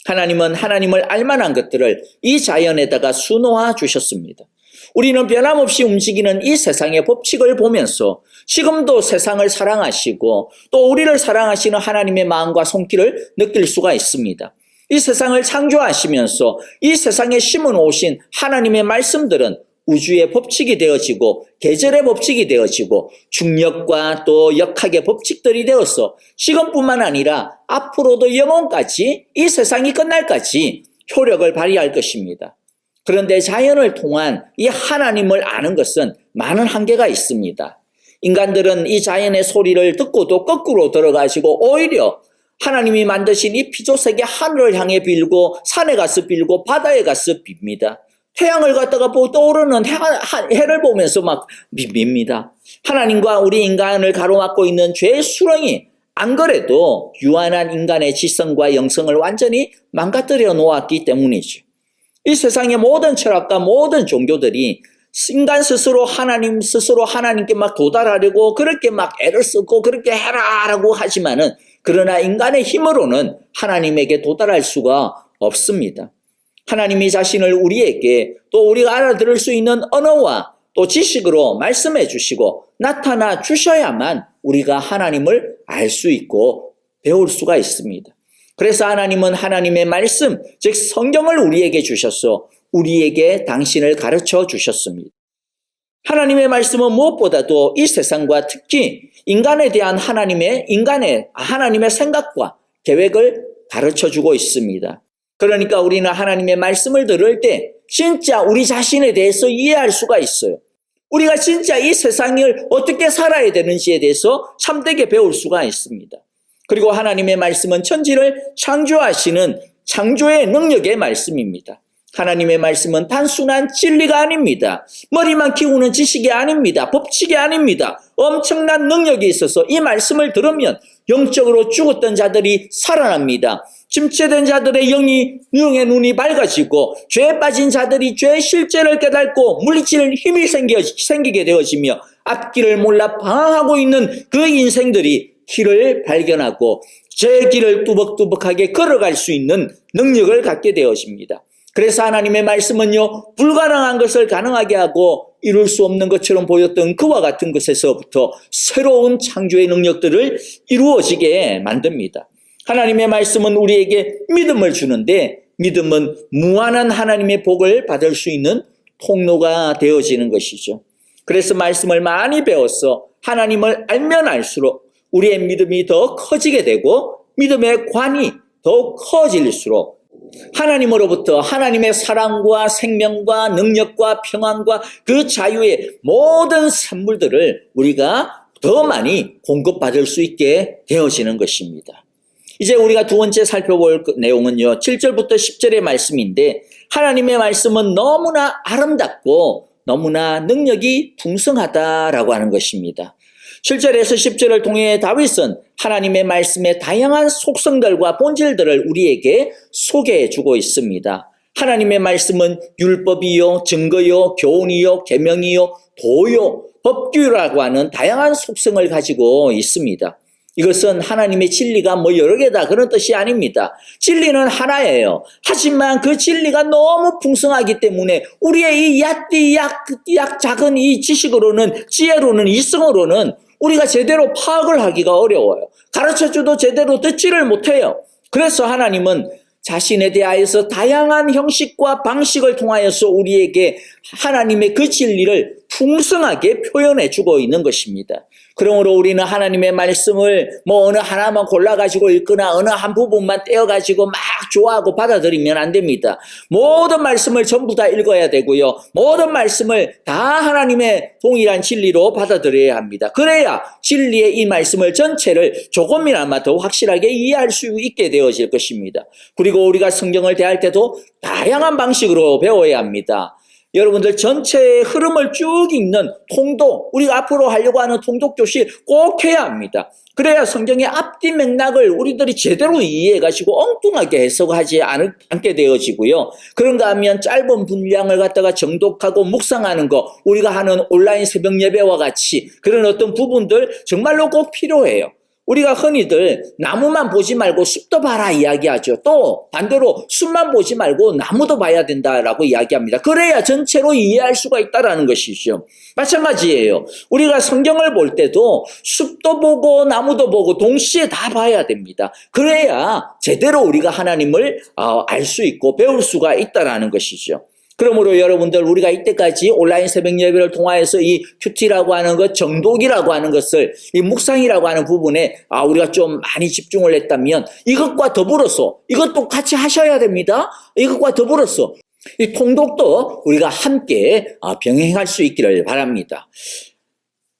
하나님은 하나님을 알만한 것들을 이 자연에다가 수놓아 주셨습니다. 우리는 변함없이 움직이는 이 세상의 법칙을 보면서 지금도 세상을 사랑하시고 또 우리를 사랑하시는 하나님의 마음과 손길을 느낄 수가 있습니다. 이 세상을 창조하시면서 이 세상에 심어놓으신 하나님의 말씀들은 우주의 법칙이 되어지고 계절의 법칙이 되어지고 중력과 또 역학의 법칙들이 되어서 지금뿐만 아니라 앞으로도 영원까지 이 세상이 끝날까지 효력을 발휘할 것입니다. 그런데 자연을 통한 이 하나님을 아는 것은 많은 한계가 있습니다. 인간들은 이 자연의 소리를 듣고도 거꾸로 들어가시고 오히려 하나님이 만드신 이 피조세계 하늘을 향해 빌고 산에 가서 빌고 바다에 가서 빕니다. 태양을 갖다가 보고 떠오르는 해를 보면서 막 빕니다. 하나님과 우리 인간을 가로막고 있는 죄의 수렁이 안 그래도 유한한 인간의 지성과 영성을 완전히 망가뜨려 놓았기 때문이죠. 이 세상의 모든 철학과 모든 종교들이 인간 스스로 하나님께 막 도달하려고 그렇게 막 애를 쓰고 그렇게 해라라고 하지만은 그러나 인간의 힘으로는 하나님에게 도달할 수가 없습니다. 하나님이 자신을 우리에게 또 우리가 알아들을 수 있는 언어와 또 지식으로 말씀해 주시고 나타나 주셔야만 우리가 하나님을 알 수 있고 배울 수가 있습니다. 그래서 하나님은 하나님의 말씀, 즉 성경을 우리에게 주셔서 우리에게 당신을 가르쳐 주셨습니다. 하나님의 말씀은 무엇보다도 이 세상과 특히 인간에 대한 하나님의 생각과 계획을 가르쳐 주고 있습니다. 그러니까 우리는 하나님의 말씀을 들을 때 진짜 우리 자신에 대해서 이해할 수가 있어요. 우리가 진짜 이 세상을 어떻게 살아야 되는지에 대해서 참되게 배울 수가 있습니다. 그리고 하나님의 말씀은 천지를 창조하시는 창조의 능력의 말씀입니다. 하나님의 말씀은 단순한 진리가 아닙니다. 머리만 키우는 지식이 아닙니다. 법칙이 아닙니다. 엄청난 능력이 있어서 이 말씀을 들으면 영적으로 죽었던 자들이 살아납니다. 침체된 자들의 영의 눈이 밝아지고 죄에 빠진 자들이 죄의 실제를 깨닫고 물리칠 힘이 생기게 되어지며 앞길을 몰라 방황하고 있는 그 인생들이 길을 발견하고 제 길을 뚜벅뚜벅하게 걸어갈 수 있는 능력을 갖게 되어집니다. 그래서 하나님의 말씀은요, 불가능한 것을 가능하게 하고 이룰 수 없는 것처럼 보였던 그와 같은 것에서부터 새로운 창조의 능력들을 이루어지게 만듭니다. 하나님의 말씀은 우리에게 믿음을 주는데 믿음은 무한한 하나님의 복을 받을 수 있는 통로가 되어지는 것이죠. 그래서 말씀을 많이 배워서 하나님을 알면 알수록 우리의 믿음이 더 커지게 되고 믿음의 관이 더 커질수록 하나님으로부터 하나님의 사랑과 생명과 능력과 평안과 그 자유의 모든 선물들을 우리가 더 많이 공급받을 수 있게 되어지는 것입니다. 이제 우리가 두 번째 살펴볼 내용은요, 7절부터 10절의 말씀인데 하나님의 말씀은 너무나 아름답고 너무나 능력이 풍성하다라고 하는 것입니다. 7절에서 10절을 통해 다윗은 하나님의 말씀의 다양한 속성들과 본질들을 우리에게 소개해 주고 있습니다. 하나님의 말씀은 율법이요, 증거요, 교훈이요, 계명이요, 도요, 법규라고 하는 다양한 속성을 가지고 있습니다. 이것은 하나님의 진리가 여러 개다 그런 뜻이 아닙니다. 진리는 하나예요. 하지만 그 진리가 너무 풍성하기 때문에 우리의 이 작은 이 지식으로는, 지혜로는, 이성으로는 우리가 제대로 파악을 하기가 어려워요. 가르쳐줘도 제대로 듣지를 못해요. 그래서 하나님은 자신에 대하여서 다양한 형식과 방식을 통하여서 우리에게 하나님의 그 진리를 풍성하게 표현해 주고 있는 것입니다. 그러므로 우리는 하나님의 말씀을 어느 하나만 골라가지고 읽거나 어느 한 부분만 떼어가지고 막 좋아하고 받아들이면 안 됩니다. 모든 말씀을 전부 다 읽어야 되고요. 모든 말씀을 다 하나님의 동일한 진리로 받아들여야 합니다. 그래야 진리의 이 말씀을 전체를 조금이나마 더 확실하게 이해할 수 있게 되어질 것입니다. 그리고 우리가 성경을 대할 때도 다양한 방식으로 배워야 합니다. 여러분들 전체의 흐름을 쭉 읽는 통독, 우리가 앞으로 하려고 하는 통독 교실 꼭 해야 합니다. 그래야 성경의 앞뒤 맥락을 우리들이 제대로 이해해가지고 엉뚱하게 해석하지 않게 되어지고요. 그런가 하면 짧은 분량을 갖다가 정독하고 묵상하는 거, 우리가 하는 온라인 새벽 예배와 같이 그런 어떤 부분들 정말로 꼭 필요해요. 우리가 흔히들 나무만 보지 말고 숲도 봐라 이야기하죠. 또 반대로 숲만 보지 말고 나무도 봐야 된다라고 이야기합니다. 그래야 전체로 이해할 수가 있다라는 것이죠. 마찬가지예요. 우리가 성경을 볼 때도 숲도 보고 나무도 보고 동시에 다 봐야 됩니다. 그래야 제대로 우리가 하나님을 알 수 있고 배울 수가 있다라는 것이죠. 그러므로 여러분들 우리가 이때까지 온라인 새벽 예배를 통하여서 이 큐티라고 하는 것, 정독이라고 하는 것을 이 묵상이라고 하는 부분에 우리가 좀 많이 집중을 했다면 이것과 더불어서 이것도 같이 하셔야 됩니다. 이것과 더불어서 이 통독도 우리가 함께 병행할 수 있기를 바랍니다.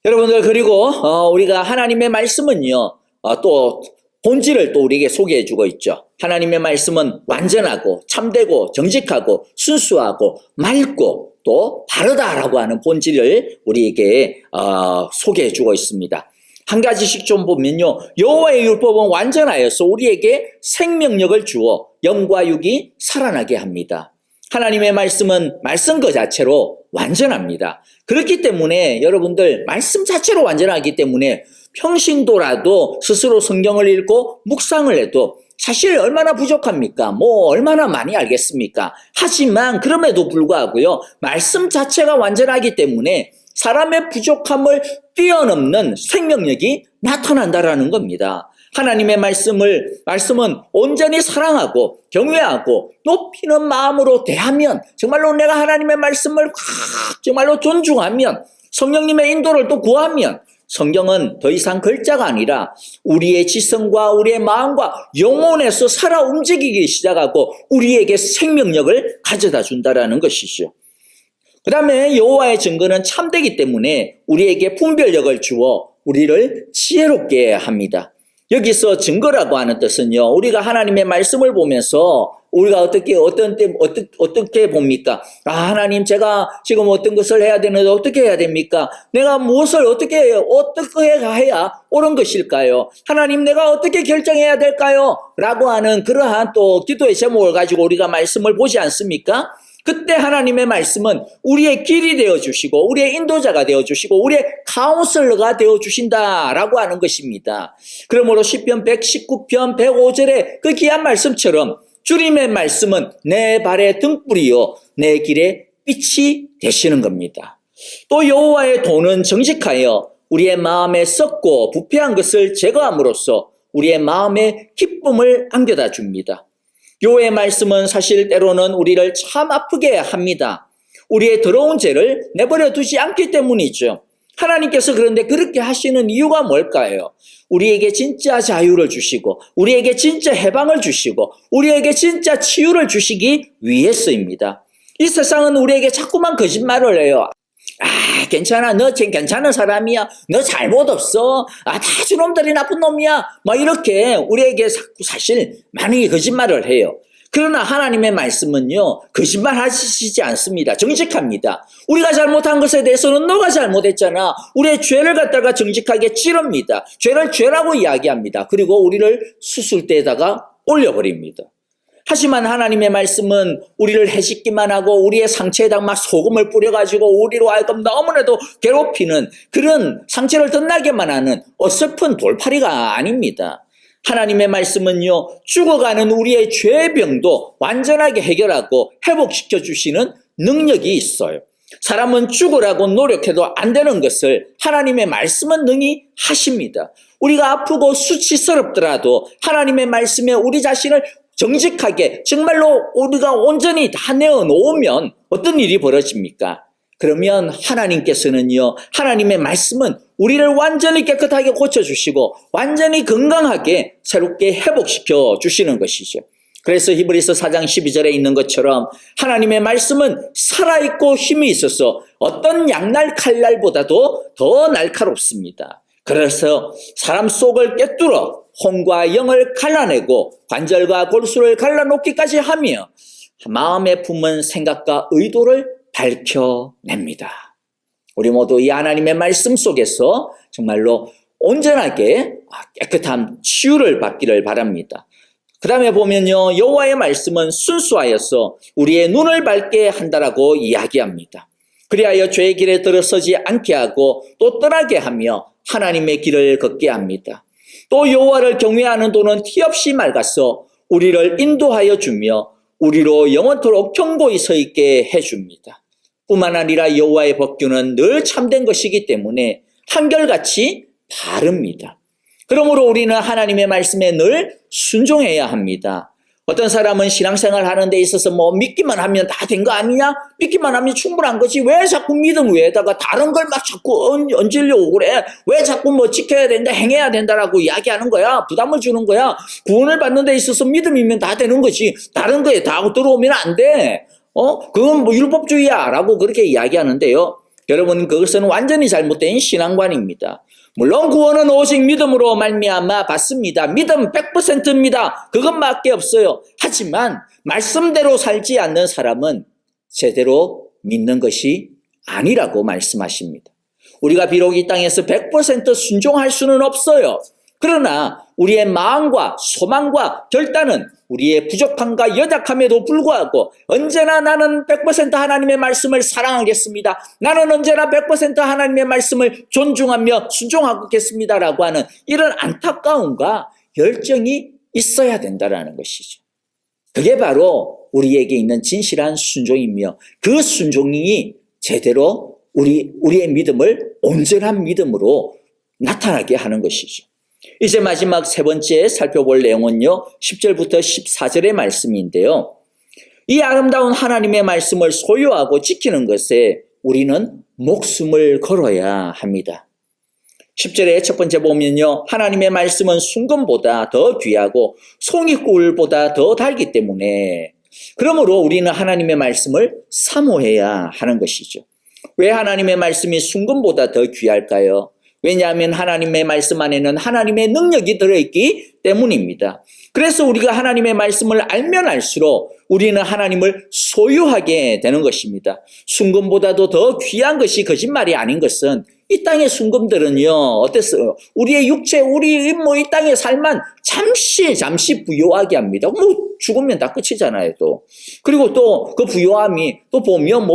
여러분들 그리고 우리가 하나님의 말씀은요 또 본질을 또 우리에게 소개해 주고 있죠. 하나님의 말씀은 완전하고 참되고 정직하고 순수하고 맑고 또 바르다라고 하는 본질을 우리에게 소개해 주고 있습니다. 한 가지씩 좀 보면요. 여호와의 율법은 완전하여서 우리에게 생명력을 주어 영과 육이 살아나게 합니다. 하나님의 말씀은 말씀 그 자체로 완전합니다. 그렇기 때문에 여러분들 말씀 자체로 완전하기 때문에 평신도라도 스스로 성경을 읽고 묵상을 해도 사실 얼마나 부족합니까? 뭐 얼마나 많이 알겠습니까? 하지만 그럼에도 불구하고요. 말씀 자체가 완전하기 때문에 사람의 부족함을 뛰어넘는 생명력이 나타난다라는 겁니다. 하나님의 말씀은 온전히 사랑하고 경외하고 높이는 마음으로 대하면 정말로 내가 하나님의 말씀을 정말로 존중하면 성령님의 인도를 또 구하면 성경은 더 이상 글자가 아니라 우리의 지성과 우리의 마음과 영혼에서 살아 움직이기 시작하고 우리에게 생명력을 가져다 준다라는 것이죠. 그 다음에 여호와의 증거는 참되기 때문에 우리에게 분별력을 주어 우리를 지혜롭게 합니다. 여기서 증거라고 하는 뜻은요, 우리가 하나님의 말씀을 보면서 우리가 어떻게 봅니까? 하나님, 제가 지금 어떤 것을 해야 되는데 어떻게 해야 됩니까? 내가 무엇을 어떻게 해야 옳은 것일까요? 하나님, 내가 어떻게 결정해야 될까요? 라고 하는 그러한 또 기도의 제목을 가지고 우리가 말씀을 보지 않습니까? 그때 하나님의 말씀은 우리의 길이 되어주시고 우리의 인도자가 되어주시고 우리의 카운슬러가 되어주신다라고 하는 것입니다. 그러므로 시편 119편 105절의 그 귀한 말씀처럼 주님의 말씀은 내 발의 등불이요 내 길의 빛이 되시는 겁니다. 또 여호와의 도는 정직하여 우리의 마음에 썩고 부패한 것을 제거함으로써 우리의 마음에 기쁨을 안겨다 줍니다. 여호와의 말씀은 사실 때로는 우리를 참 아프게 합니다. 우리의 더러운 죄를 내버려 두지 않기 때문이죠. 하나님께서 그런데 그렇게 하시는 이유가 뭘까요? 우리에게 진짜 자유를 주시고 우리에게 진짜 해방을 주시고 우리에게 진짜 치유를 주시기 위해서입니다. 이 세상은 우리에게 자꾸만 거짓말을 해요. 괜찮아. 너 괜찮은 사람이야. 너 잘못 없어. 다 저놈들이 나쁜 놈이야. 이렇게 우리에게 사실 많이 거짓말을 해요. 그러나 하나님의 말씀은요, 거짓말 하시지 않습니다. 정직합니다. 우리가 잘못한 것에 대해서는 너가 잘못했잖아. 우리의 죄를 갖다가 정직하게 찌릅니다. 죄를 죄라고 이야기합니다. 그리고 우리를 수술대에다가 올려버립니다. 하지만 하나님의 말씀은 우리를 해집기만 하고 우리의 상처에다 막 소금을 뿌려가지고 우리로 하여금 너무나도 괴롭히는 그런 상처를 덧나게만 하는 어설픈 돌팔이가 아닙니다. 하나님의 말씀은요, 죽어가는 우리의 죄병도 완전하게 해결하고 회복시켜 주시는 능력이 있어요. 사람은 죽으라고 노력해도 안 되는 것을 하나님의 말씀은 능히 하십니다. 우리가 아프고 수치스럽더라도 하나님의 말씀에 우리 자신을 정직하게 정말로 우리가 온전히 다 내어놓으면 어떤 일이 벌어집니까? 그러면 하나님께서는요, 하나님의 말씀은 우리를 완전히 깨끗하게 고쳐주시고 완전히 건강하게 새롭게 회복시켜 주시는 것이죠. 그래서 히브리서 4장 12절에 있는 것처럼 하나님의 말씀은 살아있고 힘이 있어서 어떤 양날 칼날보다도 더 날카롭습니다. 그래서 사람 속을 꿰뚫어 혼과 영을 갈라내고 관절과 골수를 갈라놓기까지 하며 마음에 품은 생각과 의도를 밝혀냅니다. 우리 모두 이 하나님의 말씀 속에서 정말로 온전하게 깨끗한 치유를 받기를 바랍니다. 그 다음에 보면요, 여호와의 말씀은 순수하여서 우리의 눈을 밝게 한다라고 이야기합니다. 그리하여 죄의 길에 들어서지 않게 하고 또 떠나게 하며 하나님의 길을 걷게 합니다. 또 여호와를 경외하는 도는 티없이 맑아서 우리를 인도하여 주며 우리로 영원토록 견고히 서 있게 해줍니다. 뿐만 아니라 여호와의 법규는 늘 참된 것이기 때문에 한결같이 바릅니다. 그러므로 우리는 하나님의 말씀에 늘 순종해야 합니다. 어떤 사람은 신앙생활 하는 데 있어서 믿기만 하면 다 된 거 아니냐? 믿기만 하면 충분한 거지. 왜 자꾸 믿음 위에다가 다른 걸 막 자꾸 얹으려고 그래? 왜 자꾸 지켜야 된다, 행해야 된다라고 이야기하는 거야? 부담을 주는 거야? 구원을 받는 데 있어서 믿음이면 다 되는 거지. 다른 거에 다 들어오면 안 돼. 그건 율법주의야 라고 그렇게 이야기하는데요. 여러분, 그것은 완전히 잘못된 신앙관입니다. 물론 구원은 오직 믿음으로 말미암아 받습니다. 믿음 100%입니다. 그것밖에 없어요. 하지만 말씀대로 살지 않는 사람은 제대로 믿는 것이 아니라고 말씀하십니다. 우리가 비록 이 땅에서 100% 순종할 수는 없어요. 그러나 우리의 마음과 소망과 결단은 우리의 부족함과 연약함에도 불구하고 언제나 나는 100% 하나님의 말씀을 사랑하겠습니다. 나는 언제나 100% 하나님의 말씀을 존중하며 순종하겠습니다라고 하는 이런 안타까움과 열정이 있어야 된다는 것이죠. 그게 바로 우리에게 있는 진실한 순종이며 그 순종이 제대로 우리의 믿음을 온전한 믿음으로 나타나게 하는 것이죠. 이제 마지막 세 번째 살펴볼 내용은요, 10절부터 14절의 말씀인데요. 이 아름다운 하나님의 말씀을 소유하고 지키는 것에 우리는 목숨을 걸어야 합니다. 10절의 첫 번째 보면요, 하나님의 말씀은 순금보다 더 귀하고 송이꿀보다 더 달기 때문에 그러므로 우리는 하나님의 말씀을 사모해야 하는 것이죠. 왜 하나님의 말씀이 순금보다 더 귀할까요? 왜냐하면 하나님의 말씀 안에는 하나님의 능력이 들어있기 때문입니다. 그래서 우리가 하나님의 말씀을 알면 알수록 우리는 하나님을 소유하게 되는 것입니다. 순금보다도 더 귀한 것이 거짓말이 아닌 것은 이 땅의 순금들은요, 어땠어요? 우리의 육체, 우리 이 땅의 삶만 잠시 부요하게 합니다. 죽으면 다 끝이잖아요, 또. 그리고 또 그 부요함이 또 보면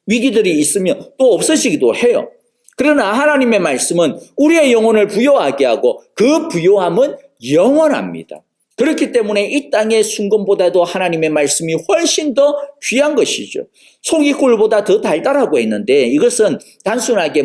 위기들이 있으면 또 없어지기도 해요. 그러나 하나님의 말씀은 우리의 영혼을 부요하게 하고 그 부요함은 영원합니다. 그렇기 때문에 이 땅의 순금보다도 하나님의 말씀이 훨씬 더 귀한 것이죠. 송이꿀보다 더 달달하고 했는데 이것은 단순하게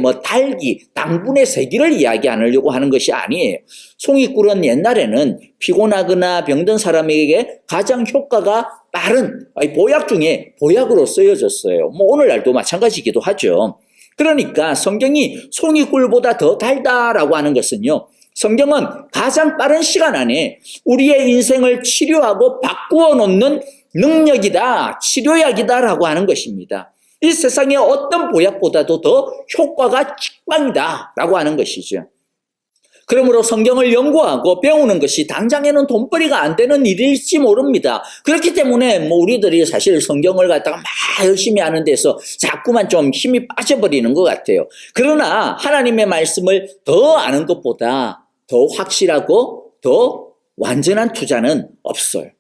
당분의 세기를 이야기하려고 하는 것이 아니에요. 송이꿀은 옛날에는 피곤하거나 병든 사람에게 가장 효과가 빠른 보약 중에 보약으로 쓰여졌어요. 오늘날도 마찬가지이기도 하죠. 그러니까 성경이 송이꿀보다 더 달다라고 하는 것은요, 성경은 가장 빠른 시간 안에 우리의 인생을 치료하고 바꾸어 놓는 능력이다, 치료약이다라고 하는 것입니다. 이 세상의 어떤 보약보다도 더 효과가 직방이다라고 하는 것이죠. 그러므로 성경을 연구하고 배우는 것이 당장에는 돈벌이가 안 되는 일일지 모릅니다. 그렇기 때문에 우리들이 사실 성경을 갖다가 막 열심히 하는 데서 자꾸만 좀 힘이 빠져버리는 것 같아요. 그러나 하나님의 말씀을 더 아는 것보다 더 확실하고 더 완전한 투자는 없어요.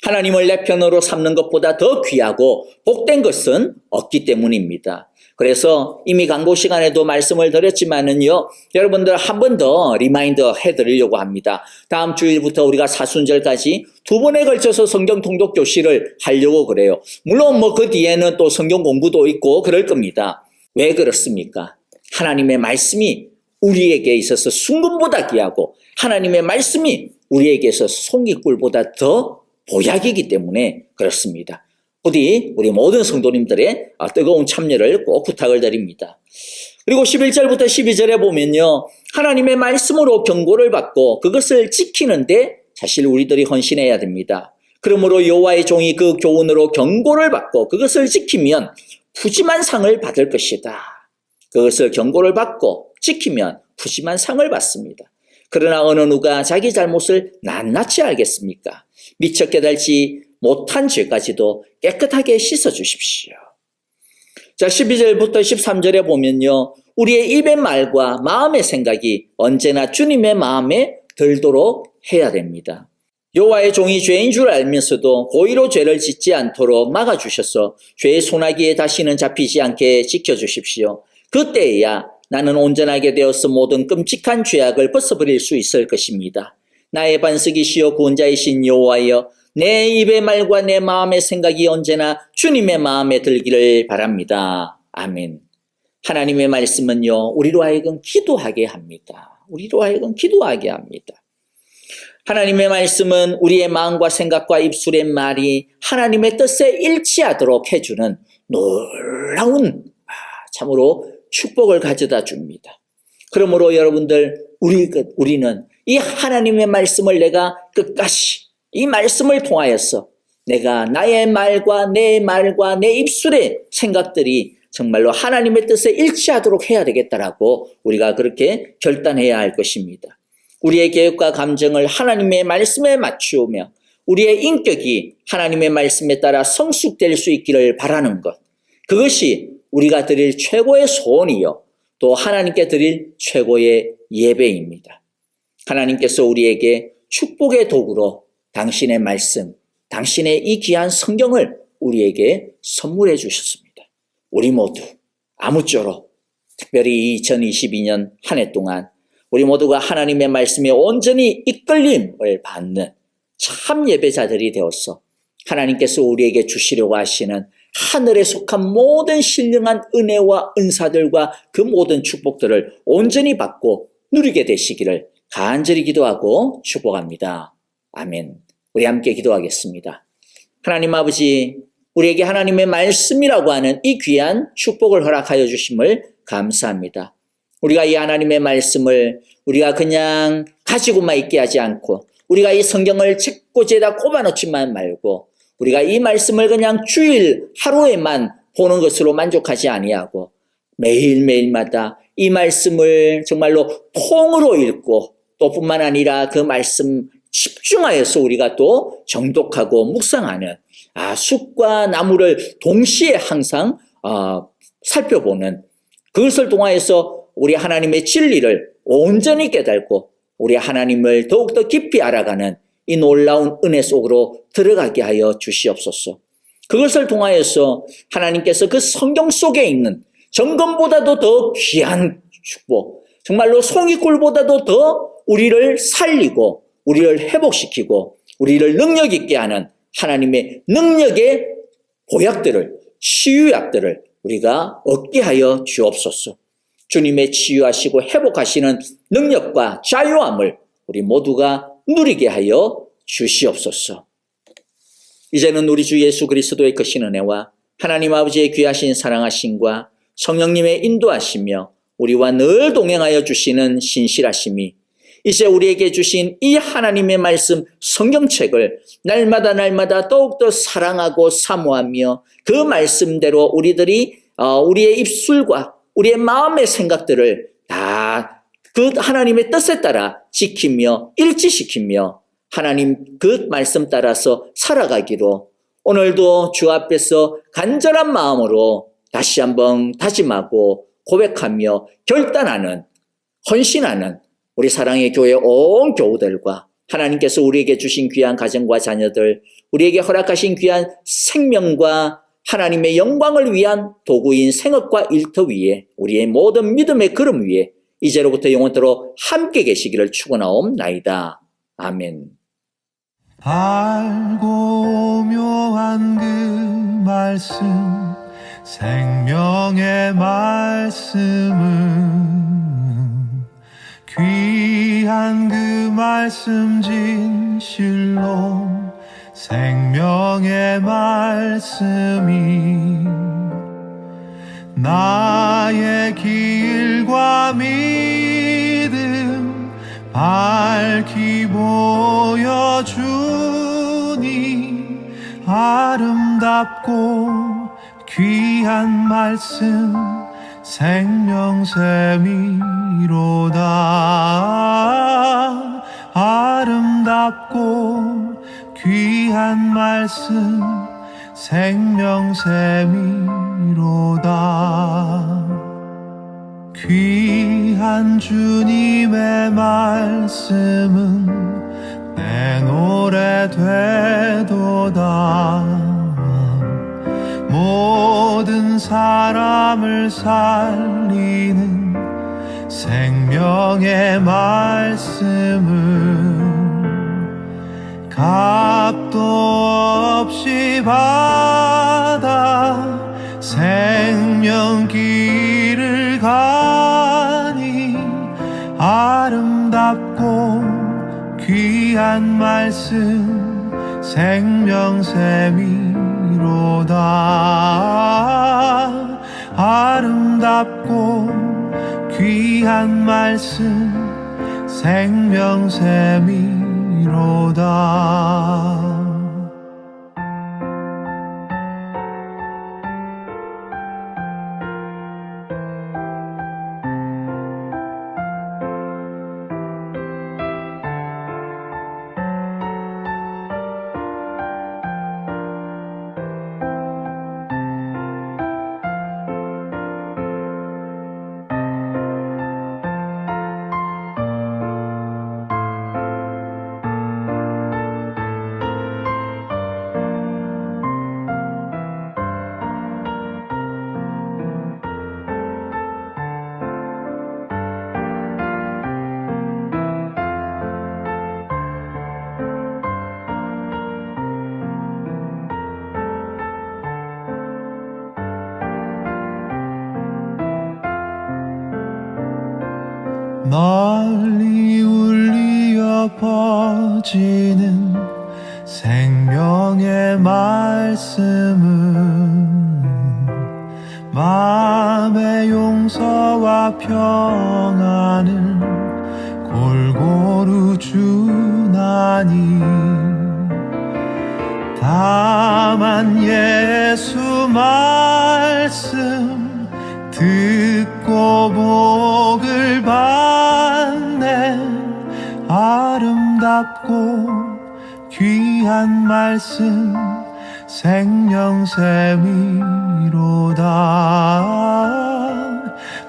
하나님을 내 편으로 삼는 것보다 더 귀하고 복된 것은 없기 때문입니다. 그래서 이미 광고 시간에도 말씀을 드렸지만은요, 여러분들 한 번 더 리마인더 해드리려고 합니다. 다음 주일부터 우리가 사순절까지 2번에 걸쳐서 성경 통독 교실을 하려고 그래요. 물론 그 뒤에는 또 성경 공부도 있고 그럴 겁니다. 왜 그렇습니까? 하나님의 말씀이 우리에게 있어서 순금보다 귀하고 하나님의 말씀이 우리에게 있어서 송이꿀보다 더 보약이기 때문에 그렇습니다. 부디 우리 모든 성도님들의 뜨거운 참여를 꼭 부탁을 드립니다. 그리고 11절부터 12절에 보면요, 하나님의 말씀으로 경고를 받고 그것을 지키는데 사실 우리들이 헌신해야 됩니다. 그러므로 여호와의 종이 그 교훈으로 경고를 받고 그것을 지키면 푸짐한 상을 받을 것이다. 그것을 경고를 받고 지키면 푸짐한 상을 받습니다. 그러나 어느 누가 자기 잘못을 낱낱이 알겠습니까? 미처 깨달지 못한 죄까지도 깨끗하게 씻어주십시오. 자, 12절부터 13절에 보면요, 우리의 입의 말과 마음의 생각이 언제나 주님의 마음에 들도록 해야 됩니다. 여호와의 종이 죄인 줄 알면서도 고의로 죄를 짓지 않도록 막아주셔서 죄의 소나기에 다시는 잡히지 않게 지켜주십시오. 그때야 나는 온전하게 되어서 모든 끔찍한 죄악을 벗어버릴 수 있을 것입니다. 나의 반석이시여 구원자이신 여호와여, 내 입의 말과 내 마음의 생각이 언제나 주님의 마음에 들기를 바랍니다. 아멘. 하나님의 말씀은요, 우리로 하여금 기도하게 합니다. 우리로 하여금 기도하게 합니다. 하나님의 말씀은 우리의 마음과 생각과 입술의 말이 하나님의 뜻에 일치하도록 해주는 놀라운 참으로 축복을 가져다 줍니다. 그러므로 여러분들, 우리는 이 하나님의 말씀을 내가 끝까지 이 말씀을 통하여서 내가 나의 말과 내 입술의 생각들이 정말로 하나님의 뜻에 일치하도록 해야 되겠다라고 우리가 그렇게 결단해야 할 것입니다. 우리의 계획과 감정을 하나님의 말씀에 맞추며 우리의 인격이 하나님의 말씀에 따라 성숙될 수 있기를 바라는 것. 그것이 우리가 드릴 최고의 소원이요. 또 하나님께 드릴 최고의 예배입니다. 하나님께서 우리에게 축복의 도구로 당신의 말씀, 당신의 이 귀한 성경을 우리에게 선물해 주셨습니다. 우리 모두 아무쪼록 특별히 2022년 한 해 동안 우리 모두가 하나님의 말씀에 온전히 이끌림을 받는 참 예배자들이 되어서 하나님께서 우리에게 주시려고 하시는 하늘에 속한 모든 신령한 은혜와 은사들과 그 모든 축복들을 온전히 받고 누리게 되시기를 간절히 기도하고 축복합니다. 아멘. 우리 함께 기도하겠습니다. 하나님 아버지, 우리에게 하나님의 말씀이라고 하는 이 귀한 축복을 허락하여 주심을 감사합니다. 우리가 이 하나님의 말씀을 우리가 그냥 가지고만 있게 하지 않고 우리가 이 성경을 책꽂이에다 꼽아놓지만 말고 우리가 이 말씀을 그냥 주일 하루에만 보는 것으로 만족하지 아니하고 매일매일마다 이 말씀을 정말로 통으로 읽고 또 뿐만 아니라 그 말씀 집중하여서 우리가 또 정독하고 묵상하는 숲과 나무를 동시에 항상 살펴보는 그것을 통하여서 우리 하나님의 진리를 온전히 깨닫고 우리 하나님을 더욱더 깊이 알아가는 이 놀라운 은혜 속으로 들어가게 하여 주시옵소서. 그것을 통하여서 하나님께서 그 성경 속에 있는 정금보다도 더 귀한 축복, 정말로 송이꿀보다도 더 우리를 살리고 우리를 회복시키고 우리를 능력 있게 하는 하나님의 능력의 보약들을, 치유약들을 우리가 얻게 하여 주옵소서. 주님의 치유하시고 회복하시는 능력과 자유함을 우리 모두가 누리게 하여 주시옵소서. 이제는 우리 주 예수 그리스도의 크신 은혜와 하나님 아버지의 귀하신 사랑하심과 성령님의 인도하시며 우리와 늘 동행하여 주시는 신실하심이 이제 우리에게 주신 이 하나님의 말씀 성경책을 날마다 더욱더 사랑하고 사모하며 그 말씀대로 우리들이 우리의 입술과 우리의 마음의 생각들을 다 그 하나님의 뜻에 따라 지키며 일치시키며 하나님 그 말씀 따라서 살아가기로 오늘도 주 앞에서 간절한 마음으로 다시 한번 다짐하고 고백하며 결단하는 헌신하는 우리 사랑의 교회 온 교우들과 하나님께서 우리에게 주신 귀한 가정과 자녀들, 우리에게 허락하신 귀한 생명과 하나님의 영광을 위한 도구인 생업과 일터 위에 우리의 모든 믿음의 걸음 위에 이제로부터 영원토록 함께 계시기를 축원하옵나이다. 아멘. 알고 묘한 그 말씀 생명의 말씀은 귀한 그 말씀 진실로 생명의 말씀이 나의 길과 믿음 밝히 보여주니 아름답고 귀한 말씀 생명샘이로다. 아름답고 귀한 말씀 생명샘이로다. 귀한 주님의 말씀은 내 노래 되도다. 모든 사람을 살리는 생명의 말씀은 값도 없이 받아 생명길을 가니 아름답고 귀한 말씀 생명샘이로다. 아름답고 귀한 말씀 생명샘이로다. 널리 울리어 퍼지는 생명의 말씀은 마음의 용서와 평안을 골고루 주나니 다만 예수 말씀 듣고 복을 받네. 아름답고 귀한 말씀 생명샘이로다.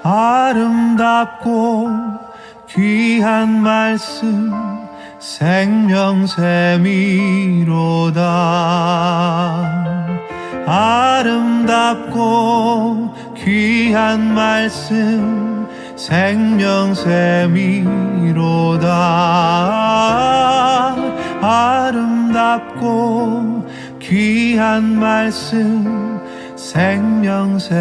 아름답고 귀한 말씀 생명샘이로다. 아름답고 귀한 말씀 생명샘이로다. 아름답고 귀한 말씀 생명샘이로다.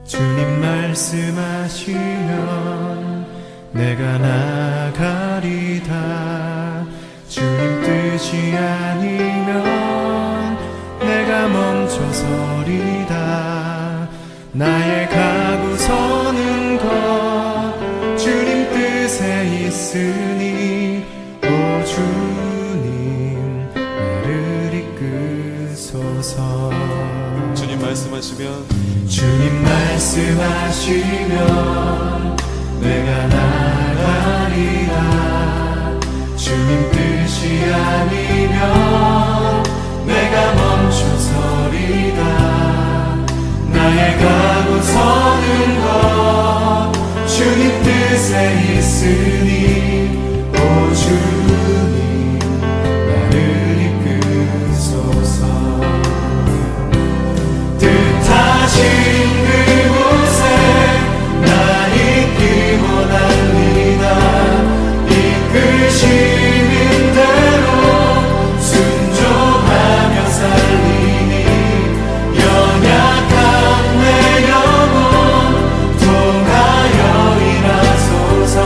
주님 말씀하시면 내가 나가리다. 주님 뜻이 아니면 내가 멈춰서리다. 나의 가고 서는 것 주님 뜻에 있으니 오 주님 나를 이끄소서. 주님 말씀하시면 주님 말씀하시면 내가 나가리라. 주님 뜻이 아니면 내가 멈춰서리다. 나의 가고 서는 것 주님 뜻에 있으니 오 주님 나를 이끄소서. 뜻하신 그곳에 나 있기 원합니다. 이끄시는 대로 순종하며 살리니 연약한 내 영혼 통하여 일하소서.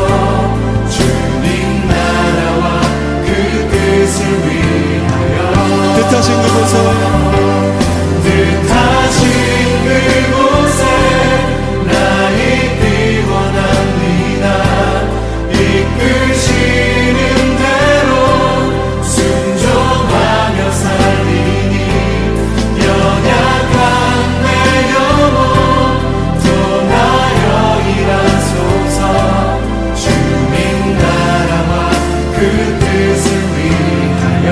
주님 나라와 그 뜻을 위하여 뜻하신 그곳에 나 있기 원합니다. 이끄시는 대로 순종하며 살리니 연약한 내 영혼 통하여 일하소서. 주님 나라와 그 뜻을 위하여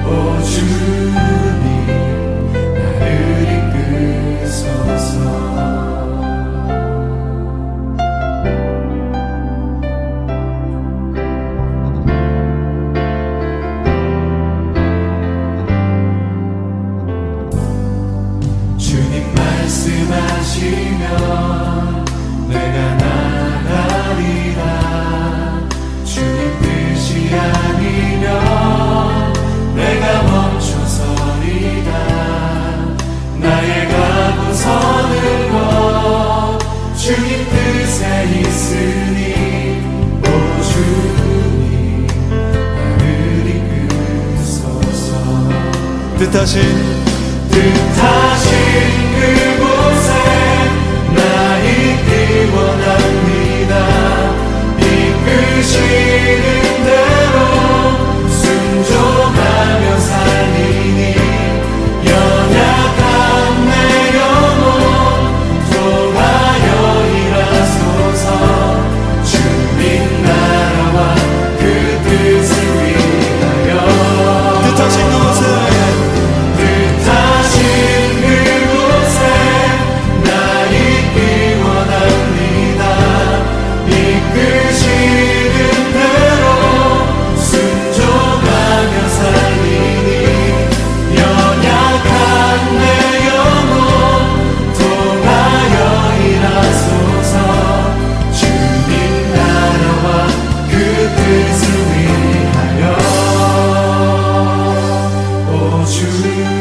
오 주님 나를 이끄소서. 주님 말씀하시면 내가 나가리라. 주님 뜻이 아니면 내가 멈춰서리다. 나의 가고 서는 것 주님 뜻에 있으니 오 주님 나를 이끄소서. 뜻하신 그곳에 나 있기 원합니다. 이끄시는 대로 순종하며 살리니 연약한 내 영혼 통하여 일하소서. 주님 나라와 그 뜻을 위하여 뜻하신 그곳에 나 있기 원합니다. 이끄시는 대로 순종하며 살리니 연약한 내 영혼 주님